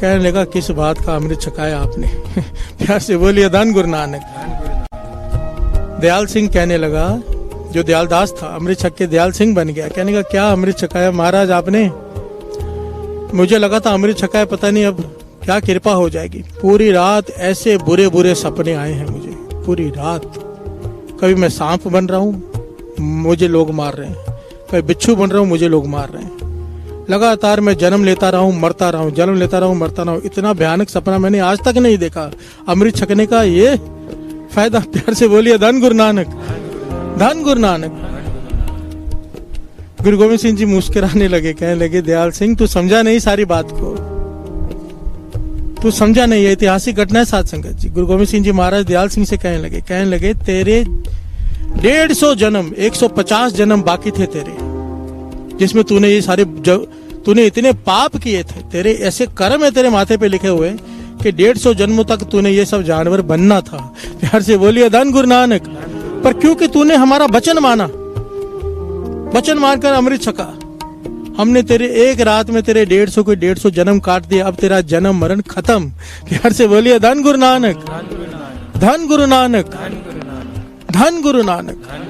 कहने लगा किस बात का अमृत छकाया आपने? प्यार से बोलिए धन गुरु नानक। दयाल सिंह कहने लगा, जो दयालदास था अमृत छक के दयाल सिंह बन गया। कहने का क्या अमृत छकाया महाराज आपने? मुझे लगा था अमृत छकाया, पता नहीं अब क्या कृपा हो जाएगी। पूरी रात ऐसे बुरे बुरे सपने आए हैं मुझे, पूरी रात। कभी मैं सांप बन रहा हूँ, मुझे लोग मार रहे हैं, कभी बिच्छू बन रहा हूँ, मुझे लोग मार रहे हैं। लगातार मैं जन्म लेता रहा हूँ, मरता रहा हूँ, जन्म लेता रहा हूँ, मरता रहा हूँ। इतना भयानक सपना मैंने आज तक नहीं देखा। अमृत छकने का ये फायदा। प्यार से बोलिए धन गुरु नानक, धन गुरु नानक। गुरु गोविंद सिंह जी मुस्कुराने लगे, कहने लगे दयाल सिंह तू समझा नहीं सारी बात को, तू समझा नहीं, ये ऐतिहासिक घटना है साध संगत जी। गुरु गोविंद सिंह जी महाराज दयाल सिंह से कहने लगे तेरे 150 जन्म 150 जन्म बाकी थे तेरे, जिसमें तूने ये सारे तूने इतने पाप किए थे, तेरे ऐसे कर्म है तेरे माथे पे लिखे हुए कि 150 जन्मों तक तूने ये सब जानवर बनना था। प्यार से बोलिए धन गुरु नानक। पर क्योंकि तूने हमारा वचन माना, वचन मानकर अमृत छका, हमने तेरे एक रात में तेरे 150 को 150 जन्म काट दिया। अब तेरा जन्म मरण खत्म। प्यार से बोलिए धन गुरु नानक, धन गुरु नानक, धन गुरु नानक।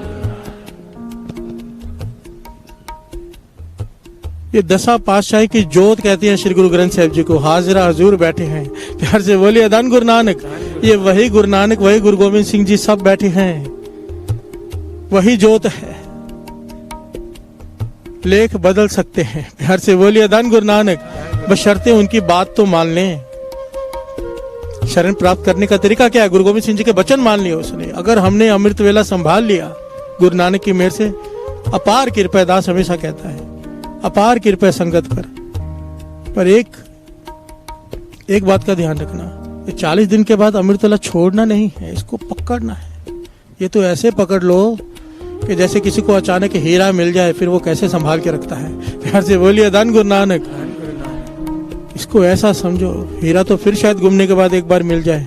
ये दशा पातशाही की जोत कहते हैं श्री गुरु ग्रंथ साहिब जी को। हाजिरा हजूर बैठे हैं। प्यार से बोलिए धन गुरु नानक। ये वही गुरु नानक, वही गुरु गोविंद सिंह जी सब बैठे हैं, वही जोत है। लेख बदल सकते हैं। प्यार से बोलिए धन गुरु नानक, बशर्ते उनकी बात तो मान लें। शरण प्राप्त करने का तरीका क्या है? गुरु गोविंद सिंह जी के वचन मान लिए उसने। अगर हमने अमृत वेला संभाल लिया गुरु नानक की मेहर से, अपार कृपा, दास हमेशा कहता है अपार कृपा संगत पर एक बात का ध्यान रखना, ये 40 दिन के बाद अमृत वेला छोड़ना नहीं है, इसको पकड़ना है। ये तो ऐसे पकड़ लो कि जैसे किसी को अचानक हीरा मिल जाए, फिर वो कैसे संभाल के रखता है। प्यार से बोलिए धन गुरु नानक। इसको ऐसा समझो, हीरा तो फिर शायद घूमने के बाद एक बार मिल जाए।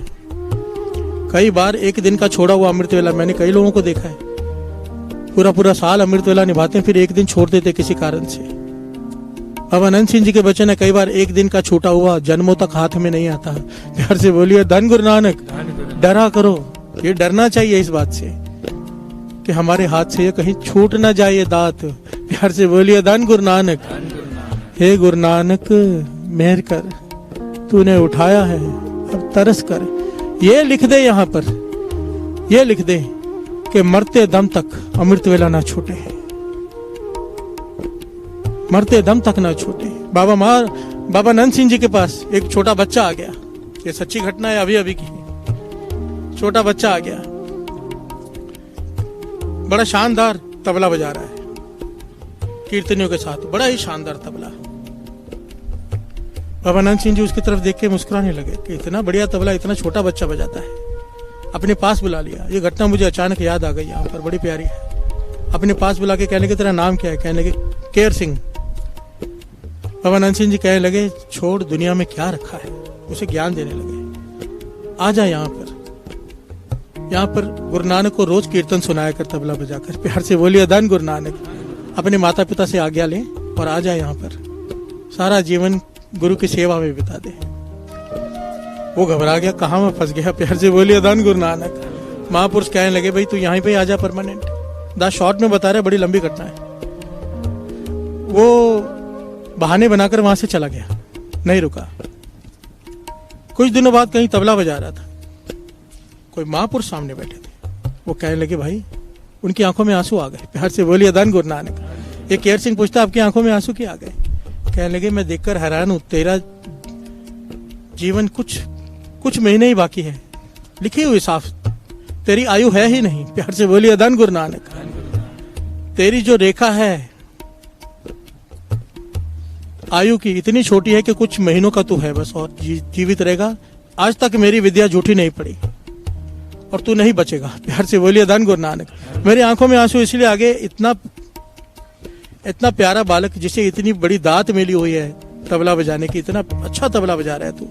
कई बार एक दिन का छोड़ा हुआ अमृत वेला मैंने कई लोगों को देखा है, पूरा साल अमृत वेला निभाते हैं, फिर एक दिन छोड़ देते किसी कारण से। अब अनंत सिंह जी के वचन है, कई बार एक दिन का छूटा हुआ जन्मों तक हाथ में नहीं आता। प्यार से बोलिए धन गुरु नानक। डरा करो, ये डरना चाहिए इस बात से कि हमारे हाथ से ये कहीं छूट ना जाए ये दात। प्यार से बोलिए धन गुरु नानक। हे गुरु नानक मेहर कर, तूने उठाया है, अब तरस कर। ये लिख दे यहाँ पर, ये लिख दे कि मरते दम तक अमृत वेला ना छूटे, मरते दम तक ना छूटे। बाबा नंद सिंह जी के पास एक छोटा बच्चा आ गया, ये सच्ची घटना है अभी अभी की। छोटा बच्चा आ गया, बड़ा शानदार तबला बजा रहा है कीर्तनियों के साथ, बड़ा ही शानदार तबला। बाबा नंद सिंह जी उसकी तरफ देख के मुस्कुराने लगे कि इतना बढ़िया तबला इतना छोटा बच्चा बजाता है। अपने पास बुला लिया। ये घटना मुझे अचानक याद आ गई, यहाँ पर बड़ी प्यारी है। अपने पास बुला के कहने के तेरा नाम क्या है? कहने के केर सिंह। बाबा नंद सिंह जी कहने लगे छोड़, दुनिया में क्या रखा है, उसे ज्ञान देने लगे। आ जा यहाँ पर गुरु नानक को रोज कीर्तन सुनाया कर तबला बजाकर। प्यार से बोलिए धन गुरु नानक। अपने माता पिता से आज्ञा ले और आ जा यहाँ पर, सारा जीवन गुरु की सेवा में बिता दे। वो घबरा गया, कहाँ मैं फंस गया। प्यार से बोलिए धन गुरु नानक। महापुरुष कहने लगे भाई तू यहीं पे आ जा परमानेंट। दास शॉर्ट में बता रहे, बड़ी लंबी घटना है। वो बहाने बनाकर वहां से चला गया, नहीं रुका। कुछ दिनों बाद कहीं तबला बजा रहा था, कोई महापुरुष सामने बैठे थे। वो कहने लगे भाई, उनकी आंखों में आंसू आ गए। प्यार से बोलिए धन गुरु नानक। ये केयर सिंह पूछता आपकी आंखों में आंसू क्यों आ गए? कहने लगे मैं देखकर हैरान हूं, तेरा जीवन कुछ महीने ही बाकी है, लिखी हुई साफ, तेरी आयु है ही नहीं। प्यार से बोलिए धन गुरु नानक। तेरी जो रेखा है आयु की इतनी छोटी है कि कुछ महीनों का तू है बस, और जीवित रहेगा। आज तक मेरी विद्या झूठी नहीं पड़ी और तू नहीं बचेगा। प्यार से बोलिए धन गुरु नानक। मेरी आंखों में आंसू इसलिए आगे, इतना प्यारा बालक जिसे इतनी बड़ी दात मिली हुई है तबला बजाने की, इतना अच्छा तबला बजा रहा है तू,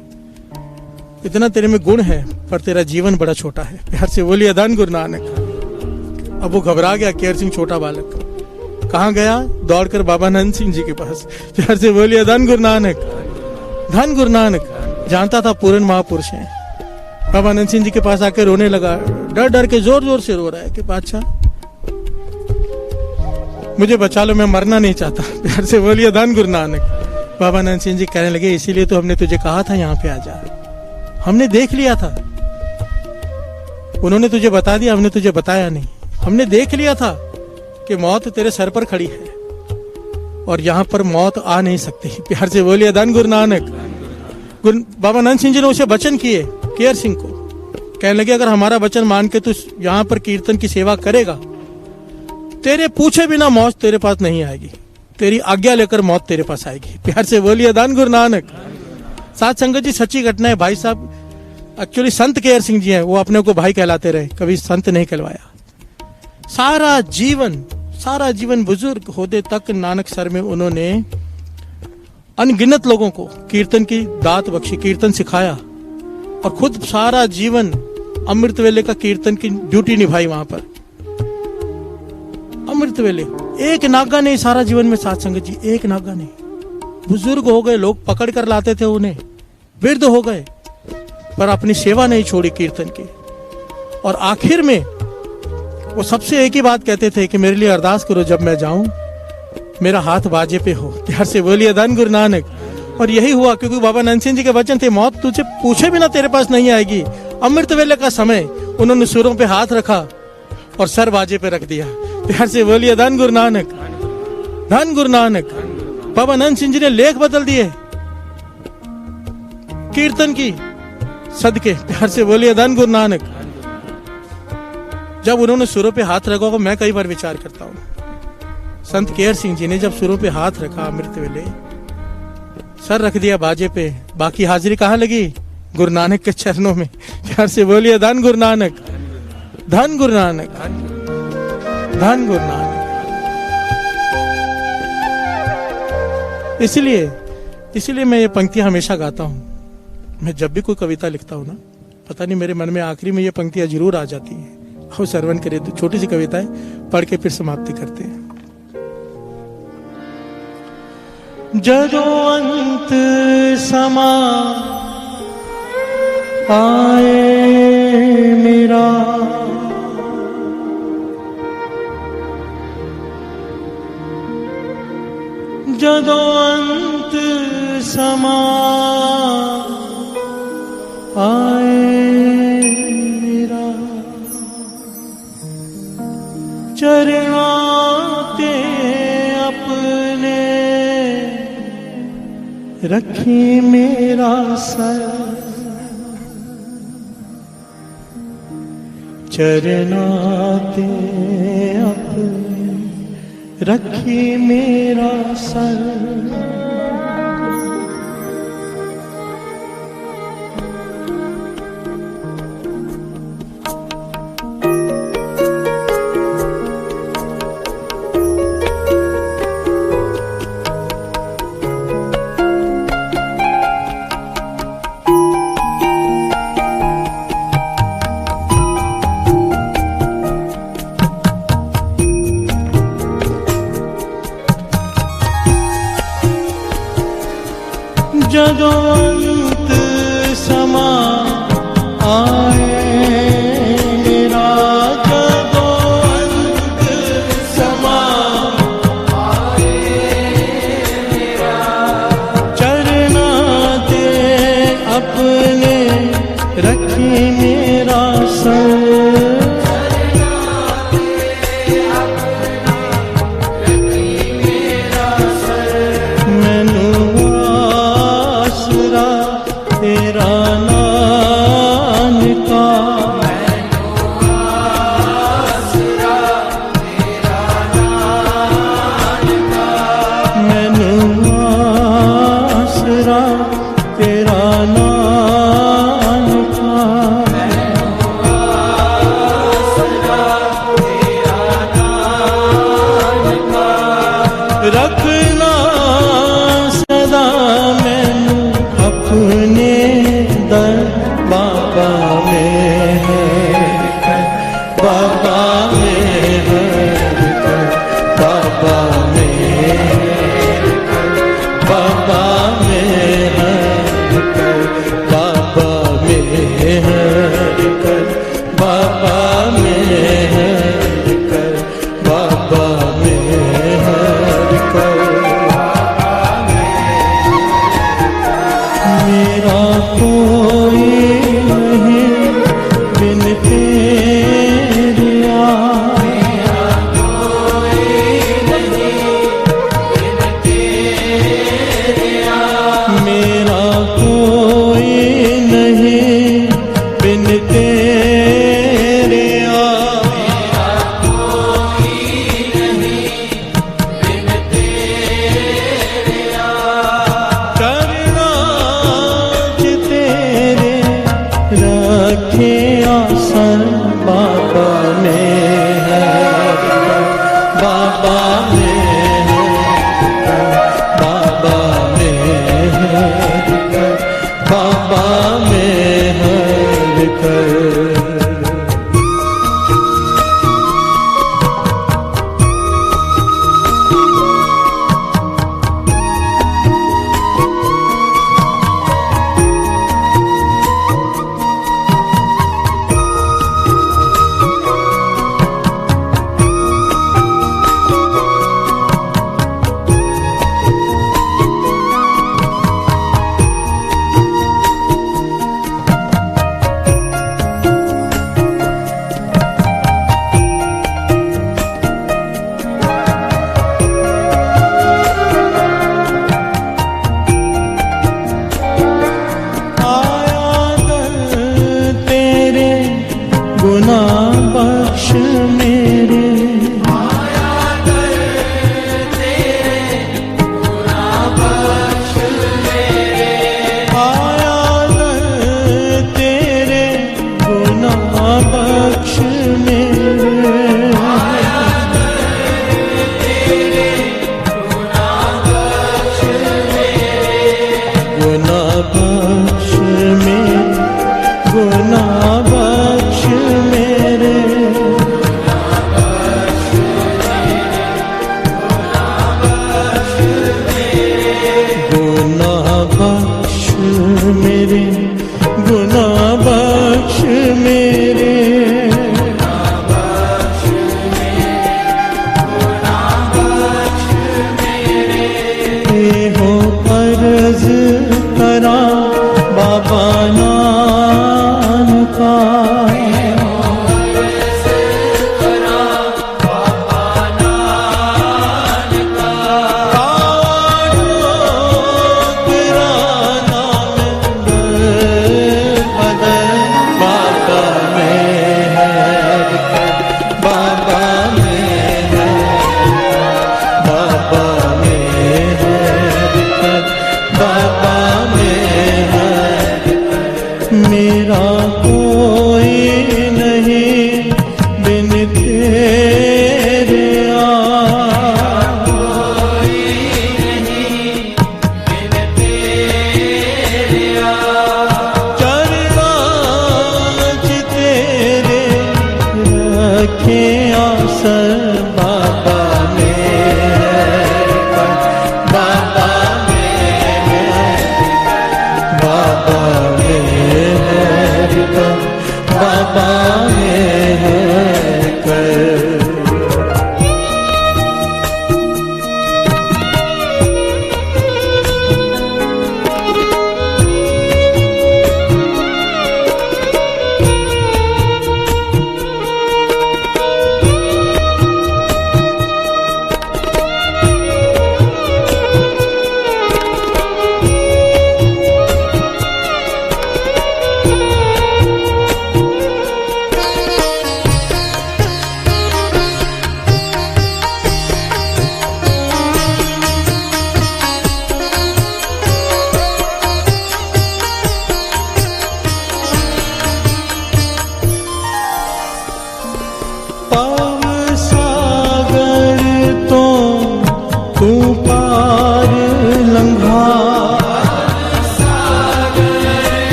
इतना तेरे में गुण है, पर तेरा जीवन बड़ा छोटा है। प्यार से बोलिए धन गुरु नानक। अब वो घबरा गया केयर सिंह, छोटा बालक। कहाँ गया? दौड़कर बाबा नंद सिंह जी के पास। प्यार से बोलिए धन गुरु नानक। धन गुरु नानक जानता था पूर्ण महापुरुष हैं। बाबा नंद सिंह जी के पास आकर रोने लगा, डर डर के जोर जोर से रो रहा है कि बादशाह मुझे बचा लो, मैं मरना नहीं चाहता। प्यार से बोलिए धन गुरु नानक। बाबा नंद सिंह जी कहने लगे इसीलिए तो हमने तुझे कहा था यहाँ पे आ जा, हमने देख लिया था। उन्होंने तुझे बता दिया, हमने तुझे बताया नहीं। हमने देख लिया था कि मौत तेरे सर पर खड़ी है और यहाँ पर मौत आ नहीं सकती। प्यार से बोलिए धन गुरु नानक। बाबा नंद सिंह जी ने उसे वचन किए केयर सिंह को, कहने लगे अगर हमारा वचन मान के तू यहाँ पर कीर्तन की सेवा करेगा, तेरे पूछे बिना मौत तेरे पास नहीं आएगी, तेरी आज्ञा लेकर मौत तेरे पास आएगी। प्यार से बोलिए धन गुरु नानक। साथ संगत जी सच्ची घटना है। भाई साहब एक्चुअली संत केयर सिंह जी हैं, वो अपने को भाई कहलाते रहे, कभी संत नहीं कहलवाया। सारा जीवन बुजुर्ग होते तक नानक सर में उन्होंने अनगिनत लोगों को कीर्तन की दात बख्शी, कीर्तन सिखाया, और खुद सारा जीवन अमृत वेले का कीर्तन की ड्यूटी निभाई वहां पर। अमृत वेले एक नागा नहीं सारा जीवन में, साथ संगत जी एक नागा नहीं। बुजुर्ग हो गए, लोग पकड़ कर लाते थे उन्हें, वृद्ध हो गए, पर अपनी सेवा नहीं छोड़ी कीर्तन की। और आखिर में वो सबसे एक ही बात कहते थे कि मेरे लिए अरदास करो, जब मैं जाऊं मेरा हाथ बाजे पे हो। प्यार से बोलिए धन गुरु नानक। और यही हुआ, क्योंकि बाबा नंद सिंह जी के वचन थे मौत तुझे पूछे बिना तेरे पास नहीं आएगी। अमृत वेले का समय उन्होंने सुरों पे हाथ रखा और सर बाजे पे रख दिया। प्यार से बोलिए धन गुरु नानक। धन गुरु नानक। बाबा नंद सिंह जी ने लेख बदल दिए कीर्तन की सदके। प्यार से बोलिए धन गुरु नानक। जब उन्होंने सुरों पे हाथ रखा, मैं कई बार विचार करता हूं, संत केयर सिंह जी ने जब सुरों पे हाथ रखा, अमृत वेले सर रख दिया बाजे पे, बाकी हाजिरी कहाँ लगी? गुरु नानक के चरणों में। प्यार से बोलिए धन गुरु नानक। धन गुरु नानक। धन गुरु नानक। इसलिए मैं ये पंक्तियां हमेशा गाता हूं। मैं जब भी कोई कविता लिखता हूं ना, पता नहीं मेरे मन में आखिरी में ये पंक्तियां जरूर आ जाती हैं। आओ श्रवण करें, छोटी सी कविता है, पढ़ के फिर समाप्ति करते हैं। जदों अंत समा आए मेरा, जदों अंत समा आए मेरा, चरणाते अपने रखी मेरा सर, चरणाते अपने रखी मेरा सर। जदों अंत समा आए मेरा, जदों अंत समा आए मेरा, चरणाते अपने रखी मेरा सर, रखना सदा मैनू अपने दर बाबा में है, बाबा में है, बाबा में है, बाबा में है, बाबा में है, बाबा में है, बाबा में है।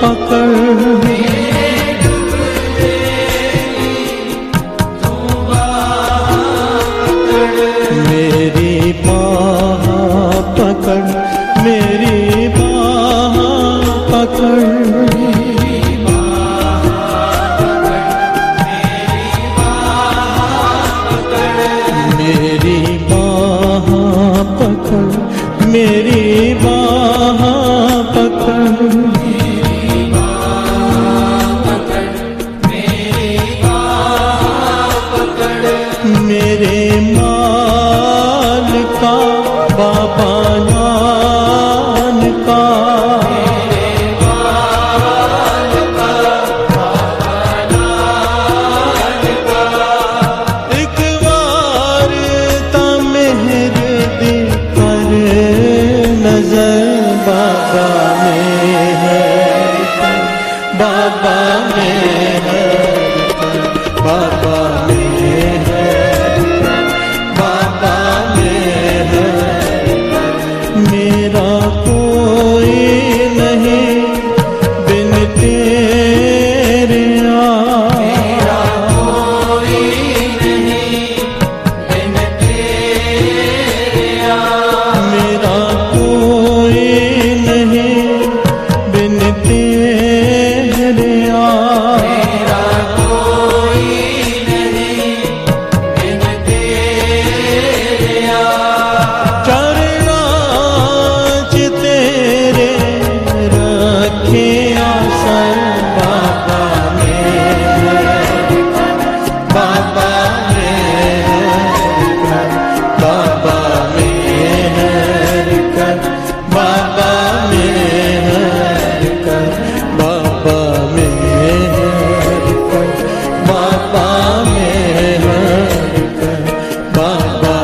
पकड़ मेरी बाह पकड़ मेरी बाह पकड़ मेरी बाह पकड़ मेरी बाह पकड़ मेरे माल का बाबा जान का एक बार ता मेहर दी पर नजर बाबा में है बाबा में है बाबा में है बाबा में है मेरा कोई नहीं बिन तेरे मेरा कोई नहीं बिन तेरे मेरा कोई नहीं बिन तेरे मेरा कोई नहीं बिन तेरे चरणा च तेरे रखे आसन बाबा में बाबा में बाबा में बाबा में बाबा में बाबा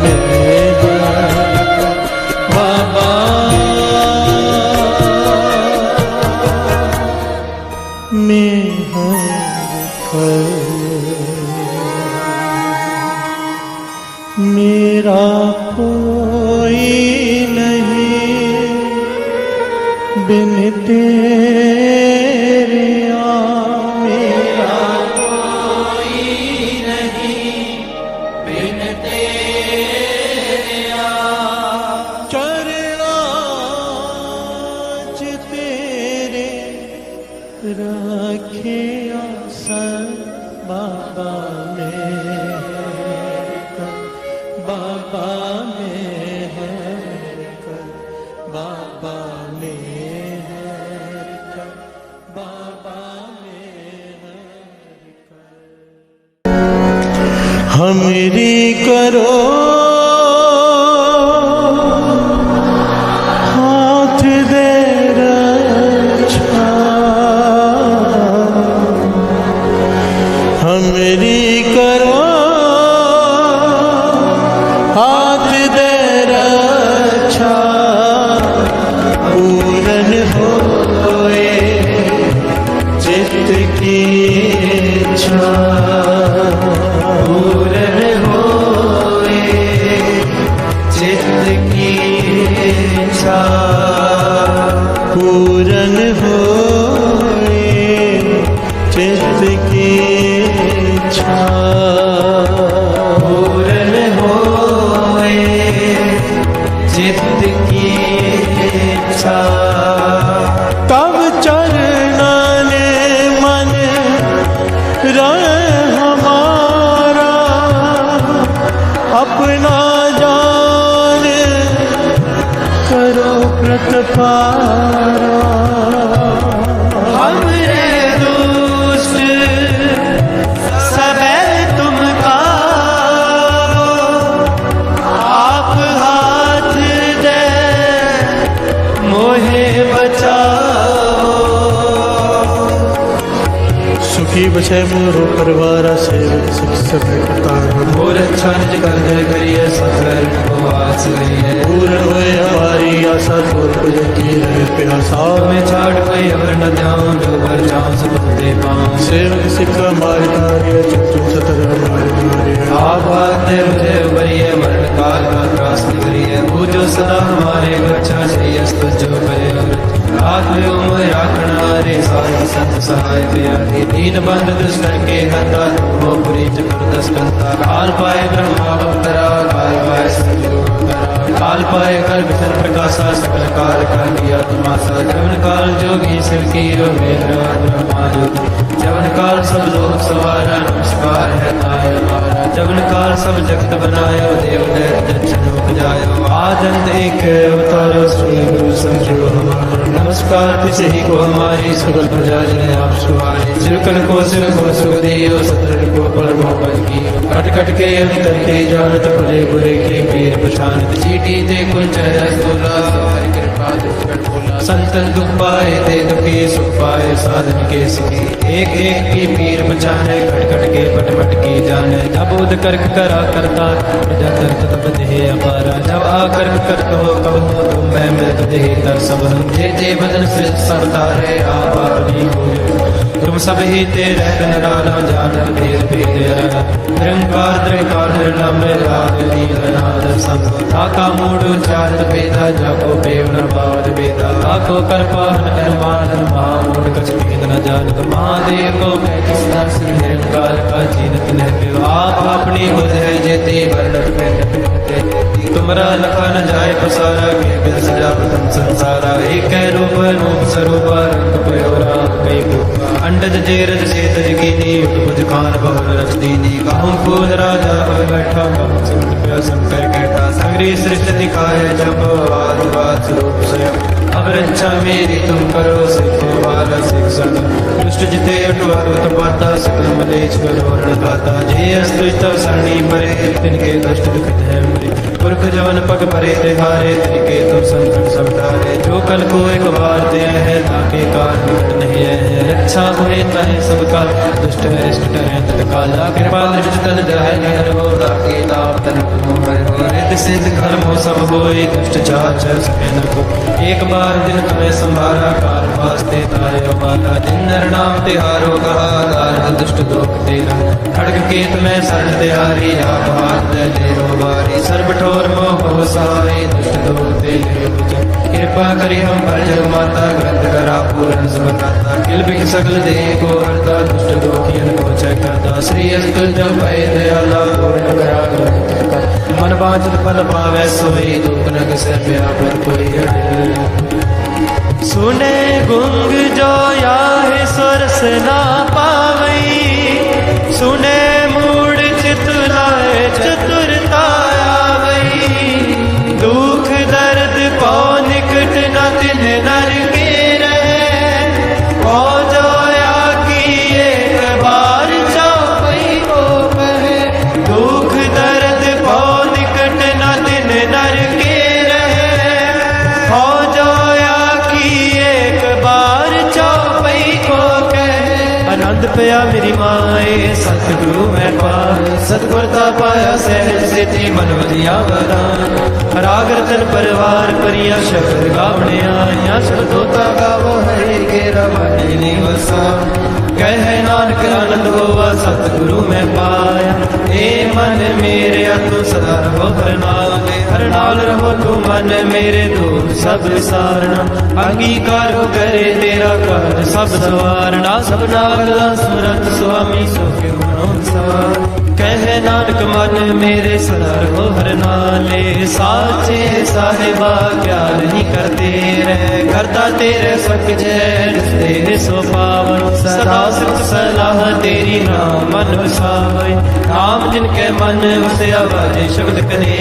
में बाबा मेरा कोई नहीं बिन तेरे मेरा कोई नहीं बिन तेरे चरणा च तेरे रखे आसन बाबा में बाबा में है बाबा में है बाबा में है हमरी करो हाथ दे रक्षा हमरी करो हाथ दे रक्षा पूरन होए चित्त की इच्छा पूरन होए चित्त की इच्छा पूरन होए चित्त की इच्छा पूरन होए चित्त की इच्छा तब चरना ने मन रहे हमारा अपना जान करो प्रतिपारा हमरे दुष्ट छह मोरो परिवार सेवक सिख समय करतार और अच्छा निज कर दे करिए सफर उपवास करिए पूर्ण होए हमारी आशा तोर पुज की रहे प्यासा में छाड़ कोई अवर न ध्यान जो बर जाऊं सब दे पाऊं सेवक सिख हमारे कार्य चतु सतर हमारे कार्य आप आते मुझे उबरिए मरण काल का त्रास निवरिए पूजो सदा हमारे गच्छा श्रेयस्तु जो करे आत्मयो मोह राखना रे साई संत सहाय प्यारे दीन बंद दुष्ट के हंता वो पुरी चक्र दस्कंता काल पाए ब्रह्मा अवतरा काल पाए सतगुरु अवतरा काल पाए कर विचर प्रकाशा सकल काल का किया तमाशा जवन काल जोगी शिव की रो मेरा ब्रह्मा जोगी जवन काल सब लोग सवारा नमस्कार है ताय हमारा जवन काल सब जगत बनायो देव दैत्य जन उपजायो आदंत एक अवतारो श्री गुरु समझो हमारा नमस्कार तिसे ही को हमारी सकल प्रजा जन आप सुहारे सिरकल को सिर को सुखदेव सतर को परम पद की कट कट के अंतर के जानत भले बुरे के पीर पछानत चीटी दे कुंज रसगुल्ला हरि कृपा दुष्ट बोला संतन दुख पाए दे दुखी सुख पाए साधन के सुखी एक एक की पीर बचाने कट कट के पट पट की जाने जब उद कर्क करा करता प्रजा दर्द तब देह अपारा जब आकर करत हो कब हो तुम मैं मृत देह दर सब हम जे बदन से सब तारे आप अपनी हो तुम सब ही तेरे नाना जानत भेद भेद निरंकार त्रिकार निर्लम राग लीलनाद संग ताका मूड चारत भेदा जाको बेव न बावद भेदा ताको करपान अनुमान महामूड कछ भेद न जानत महादेव को मैं किस दर्श निरंकार का जीनत न आप अपनी बुध है जेते वर्णन में तुमरा लखा न जाए पसारा के बिन सजा प्रथम संसारा एक रूप रूप स्वरूप रंग पयोरा कई अंडज जेरज सेतज कीनी बुझ खान बहुल रच दीनी कहूँ कूद राजा पर बैठा कहूँ सिमट प्या संकर कैठा संग्री सृष्टि दिखाए जब आदिवाद स्वरूप स्वयं अब रक्षा मेरी तुम करो सिखो वाला सिख सद दुष्ट जिते अटुअत पाता सकल मलेच करो रणगाता जे अस्त्र तब सरणी मरे तिनके कष्ट दुखित है मरे पुरख जवन पग परे तिहारे तिनके तुम संकट सब तारे जो कल को एक बार दे है ताके काल मिट नहीं है रक्षा हुए तहे सब काल दुष्ट अरिष्ट टहे तत्काला कृपा दृष्ट तन जाय निहर हो ताके ताप तन मोहर हो रित सिद्ध कर्म हो सब होए दुष्ट चाच सके न को एक बार दिन तुम्हें संभारा काल वास्ते तारे माता दिन नर नाम तिहारो कहा दार दुष्ट दोख तेरा खड़ग केत में सर तिहारी आप हाथ दे देरो बारी सर्व ठोर मोह हो सहाय दुष्ट दोख तेरे कृपा करी हम पर जग माता ग्रंथ करा पूर्ण सबकाता किल बिख सकल देह को हरता दुष्ट दोखियन को चय करता श्री अस्तुल जब भय दयाला पूर्ण करा ग्रंथ का मन वांछित फल पावै सोई दुख नग से व्यापर कोई अड़े सुने गुंग जो याहे सुरस ना पावई सुने मूड चित लाए चतुरता आवई दुख दर्द पौ निकट न तिन नर के रहे पौ जो या की एक बार चौपई को कहे दुख दर्द पौ निकट न तिन नर के रहे पौ जो या की एक बार चौपई को कहे आनंद पया मेरी माए सतगुरु मैं पाया सतगुरता पाया सहज से थी मन वधिया वरान राग रतन परिवार परिया शब्द गावने आया शब्दोता गावो हरे के रवानी वसा कह नानक आनंद होवा सतगुरु मैं पाया ए मन मेरे तू सदा रहो हरनाल रहो तू मन मेरे दो सब सारना अंगीकार हो करे तेरा कर सब सवारना सब नागला सुरत स्वामी सुख मनोसार कह नानक मन मेरे सदा रहो हर नाले साचे साहिबा क्या नहीं करते रहे करता तेरे सख जय तेरे सो पावन सदा सुख सलाह तेरी नाम मन वसावै नाम जिनके मन वसिया बाजे शब्द कहे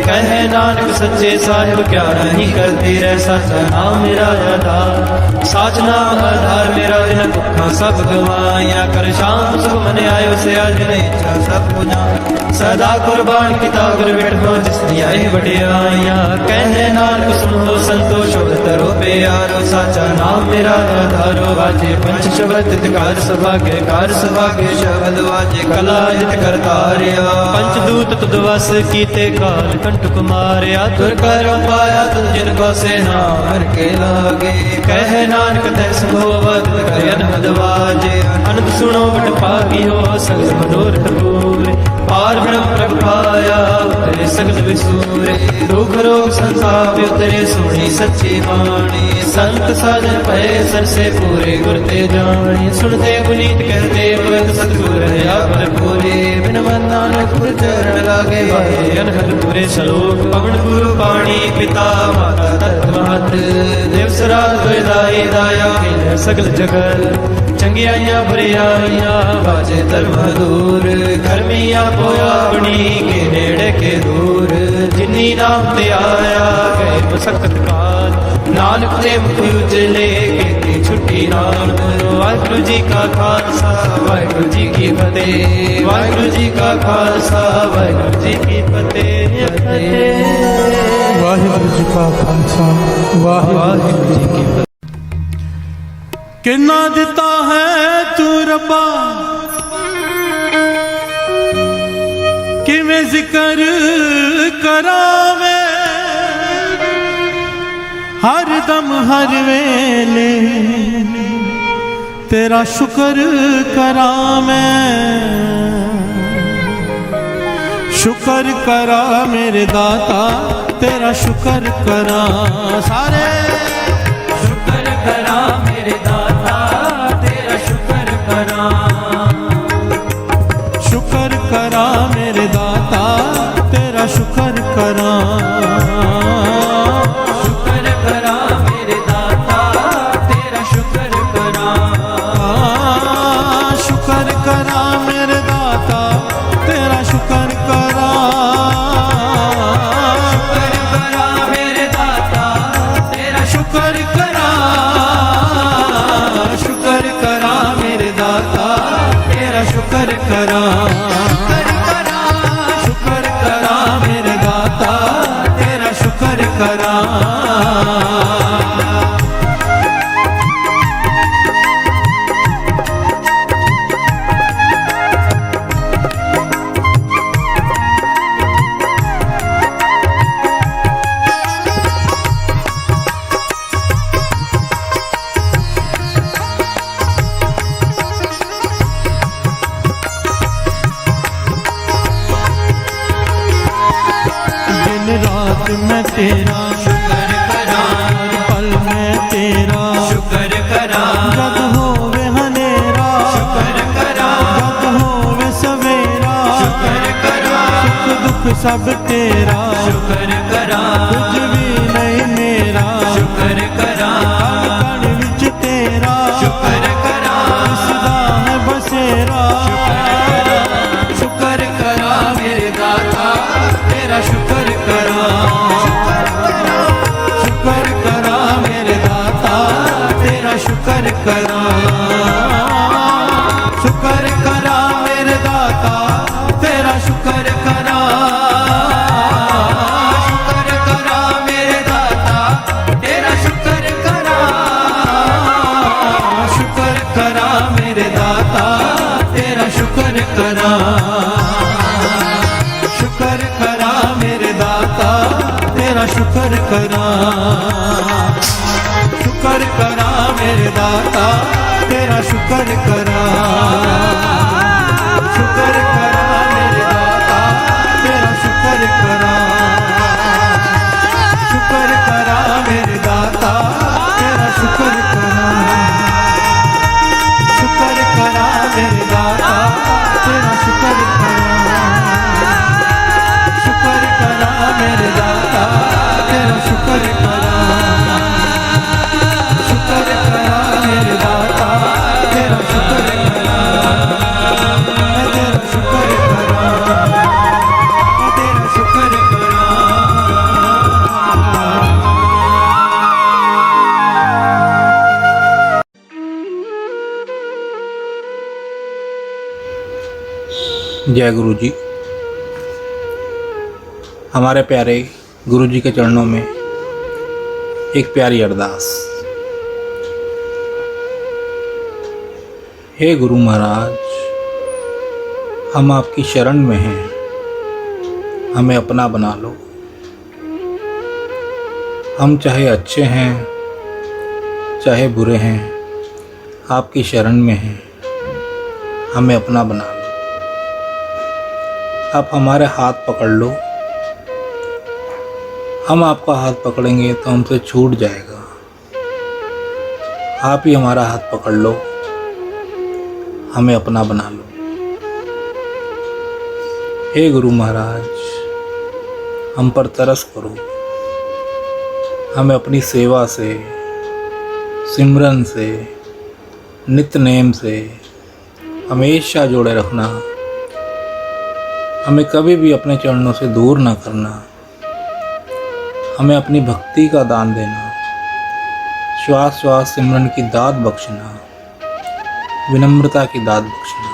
कहे नानक सच्चे साहिब क्या नहीं करते रह साचा नाम मेरा आधार साच नाम आधार मेरा जिन दुखा सब गवाया कर शाम सुख मन आयो से आज ने इच्छा सब पुना सदा कुर्बान किता गुर बैठो जिसने आए बड़ियाया कहे नानक सुनो संतोष तरो प्यारो साचा नाम मेरा आधारो वाजे पंच शब्द कार सभागे शब्द वाजे कला जित करतारिया पंचदूत तुदवस कीते काल कंठ कुमारिया तुर कर पाया तुम जिनको से नार के लागे कहे नानक तै संभोवत करन मदवाजे अनंत सुनो बट पागी हो सगल मनोरथ पूरे पार ब्रह्म प्रभ पाया उतरे सगल विसूरे दुख रोग संताप उतरे सुनी सच्ची वाणी संत साजन भय सर से पूरे गुर ते जानी सुनते पुनीत कहते भगत सतगुर है पर पूरे बिन मन नानक पुर चरण लागे भाई अनहद पूरे श्लोक पवन गुरु पाणी पिता माता तत्वत देव सराज दाई दाया के सगल जगत चंगियाइया बुरियाइया बाजे धर्म दूर कर्मिया पोया बनी के नेड़े के दूर जिन्नी नाम ते आया गए मसकत काल नानक ते मुख उजले के छुट्टी नाम वाहिगुरु जी का खालसा वाहिगुरु जी की फतेह वाहिगुरु जी का खालसा वाहिगुरु जी की फतेह वाहिगुरु जी का खालसा वाहिगुरु जी की फतेह किन्ना दिता है तू रब्बा किवें जिक्र करावे हर दम हर वेले तेरा शुक्र करा मैं शुक्र करा मेरे दाता तेरा शुक्र करा सारे शुक्र करा मेरे दाता तेरा शुक्र करा शुक्र करा मेरे दाता तेरा शुक्र करा शुक्र करा मेरे दाता तेरा शुक्र करा शुक्र करा मेरे दाता तेरा शुक्र करा शुक्र करा मेरे दाता तेरा शुक्र करा शुक्र करा मेरे दाता तेरा शुक्र करा शुक्र करा मेरे दाता तेरा शुक्र करा रात में तेरा शुक्र करा पल में तेरा शुक्र करा जग होवे हनेरा शुक्र करा जग होवे सवेरा शुक्र करा सुख दुख सब तेरा शुक्र करा कुछ भी नहीं मेरा शुक्र करा कण विच तेरा शुक्र करा सदा है बसेरा शुक्र करा मेरे दाता तेरा शुक्र करा शुक्र करा मेरे दाता तेरा शुक्र करा शुक्र करा मेरे दाता तेरा शुक्र करा शुक्र करा मेरे दाता तेरा शुक्र करा शुक्र करा मेरे दाता तेरा शुक्र करा शुक्र करा मेरे दाता तेरा शुक्र करा शुक्र करा मेरे दाता तेरा शुक्र करा शुक्र करा मेरे दाता तेरा शुक्र करा शुक्र करा मेरे दाता तेरा शुक्र करा शुक्र करा मेरे दाता तेरा शुक्र करा शुक्र करा मेरे दाता तेरा शुक्र करा शुक्र करा मेरे दाता तेरा शुक्र करा जय गुरु जी। हमारे प्यारे गुरु जी के चरणों में एक प्यारी अरदास। हे गुरु महाराज, हम आपकी शरण में हैं, हमें अपना बना लो। हम चाहे अच्छे हैं चाहे बुरे हैं, आपकी शरण में हैं, हमें अपना बना लो। आप हमारे हाथ पकड़ लो, हम आपका हाथ पकड़ेंगे तो हमसे छूट जाएगा। आप ही हमारा हाथ पकड़ लो, हमें अपना बना लो। हे गुरु महाराज, हम पर तरस करो, हमें अपनी सेवा से, सिमरन से, नित्य नेम से हमेशा जोड़े रखना। हमें कभी भी अपने चरणों से दूर ना करना। हमें अपनी भक्ति का दान देना, श्वास श्वास सिमरन की दात बख्शना, विनम्रता की दात बख्शना।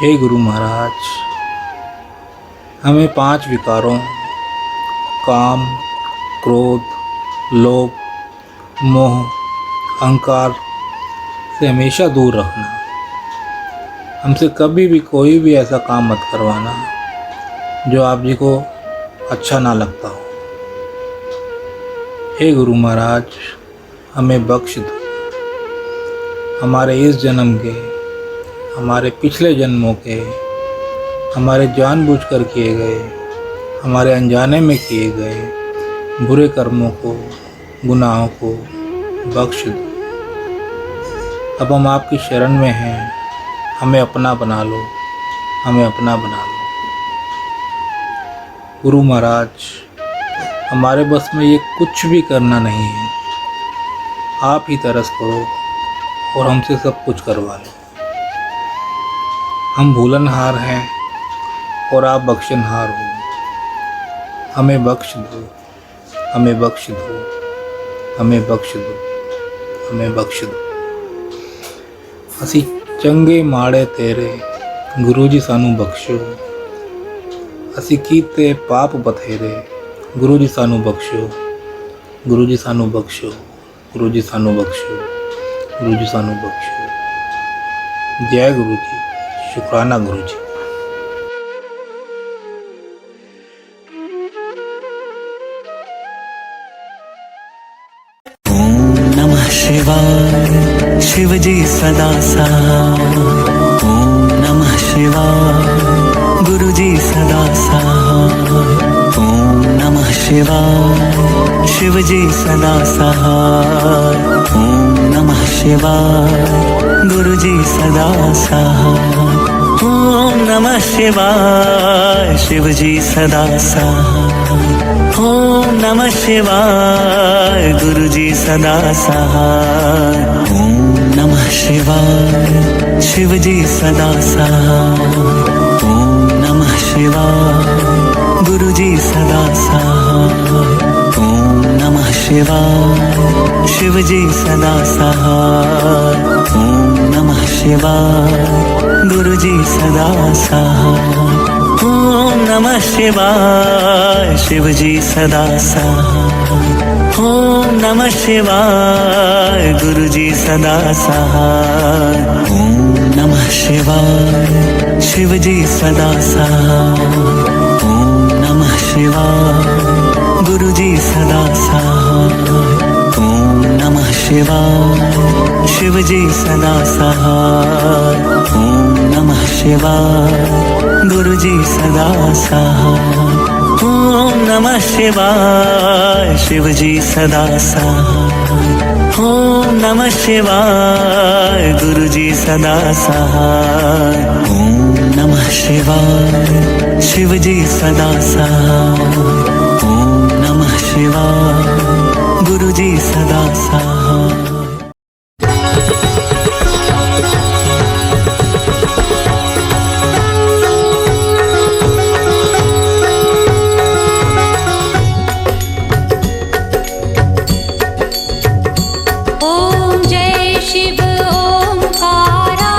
हे गुरु महाराज, हमें 5 विकारों काम, क्रोध, लोभ, मोह, अहंकार से हमेशा दूर रखना। हमसे कभी भी कोई भी ऐसा काम मत करवाना जो आप जी को अच्छा ना लगता हो। हे गुरु महाराज, हमें बख्श दो। हमारे इस जन्म के, हमारे पिछले जन्मों के, हमारे जानबूझकर किए गए, हमारे अनजाने में किए गए बुरे कर्मों को, गुनाहों को बख्श दो। अब हम आपकी शरण में हैं, हमें अपना बना लो, हमें अपना बना लो। गुरु महाराज, हमारे बस में ये कुछ भी करना नहीं है। आप ही तरस करो और हमसे सब कुछ करवा लो। हम भूलनहार हैं और आप बख्शनहार हो। हमें बख्श दो, हमें बख्श दो, हमें बख्श दो, हमें बख्श दो। असी चंगे माड़े तेरे गुरु जी सानू बख्शो। असी कीते पाप बथेरे गुरु जी सानू बख्शो। गुरु जी सानू बख्शो, गुरु जी सानू बख्शो, गुरु जी सानू बख्शो। जय गुरु जी, शुक्राना गुरु जी। नमः शिवाय, शिव जी सदा सहाय। ओम नमः शिवाय, गुरु जी सदा सहाय। ओम नमः शिवाय, शिव जी सदा सहाय। ओम नमः शिवाय, गुरु जी सदा सहाय। ओम नमः शिवाय, शिव जी सदा सहाय। ओम नमः शिवाय, गुरु जी सदा सहाय। ओम नमः शिवाय, शिव जी सदा सहाय। ओम नमः शिवाय, गुरु जी सदा सहाय। ओम नमः शिवाय, शिव जी सदा सहाय। ओम नमः शिवाय, गुरु जी सदा सहाय। ओम नमः शिवाय, शिव जी सदा सहाय। ओम नमः शिवाय, गुरु जी सदा सहाय। ओम नमः शिवाय, शिव जी सदा सहाय। ओम नमः शिवाय, गुरु जी सदा सहाय। ओम नमः शिवाय, शिव जी सदा सहाय। ओम नमः शिवाय, गुरु जी सदा सहाय। ओम नमः शिवाय, शिव जी सदा सहाय। ओम नमः शिवाय, गुरु जी सदा सहाय। ओम नमः शिवाय, शिव जी सदा सहाय। ओम नमः शिवाय, गुरु जी सदा सहाय। ओम जय शिव ओंकारा,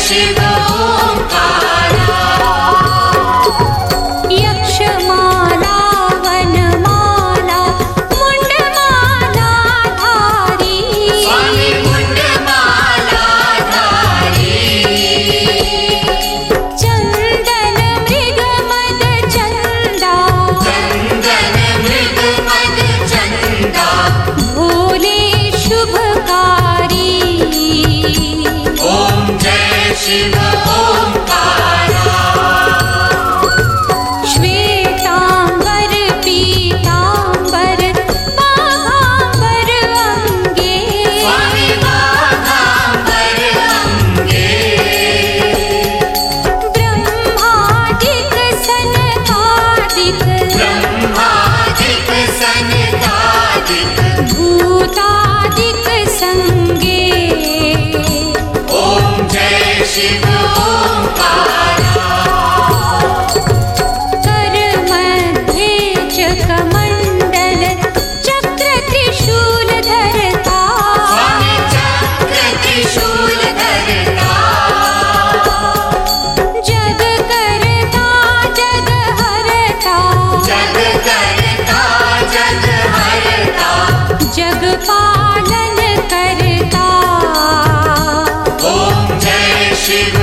शिव ओंकारा यक्षमाला वनमाला मुंडमाला धारी स्वामी मुंडमाला धारी चंदन मृग मद चंदा चंदन मृग मद चंदा भोले शुभकारी ओम जय शिव ओंकारा श्वेतांबर पीतांबर बाघांबर अंगे स्वामी बाघांबर अंगे ब्रह्मादिक सनकादिक ब्रह्मादिक सनकादिक भूतादिक संगे ओम जय शिव ओंकारा कर मध्ये चकमंडल चक्र त्रिशूल धरता स्वामी चक्र त्रिशूल धरता जग करता जग हरता जग करता जग हरता जग पालन करता ओम जय शिव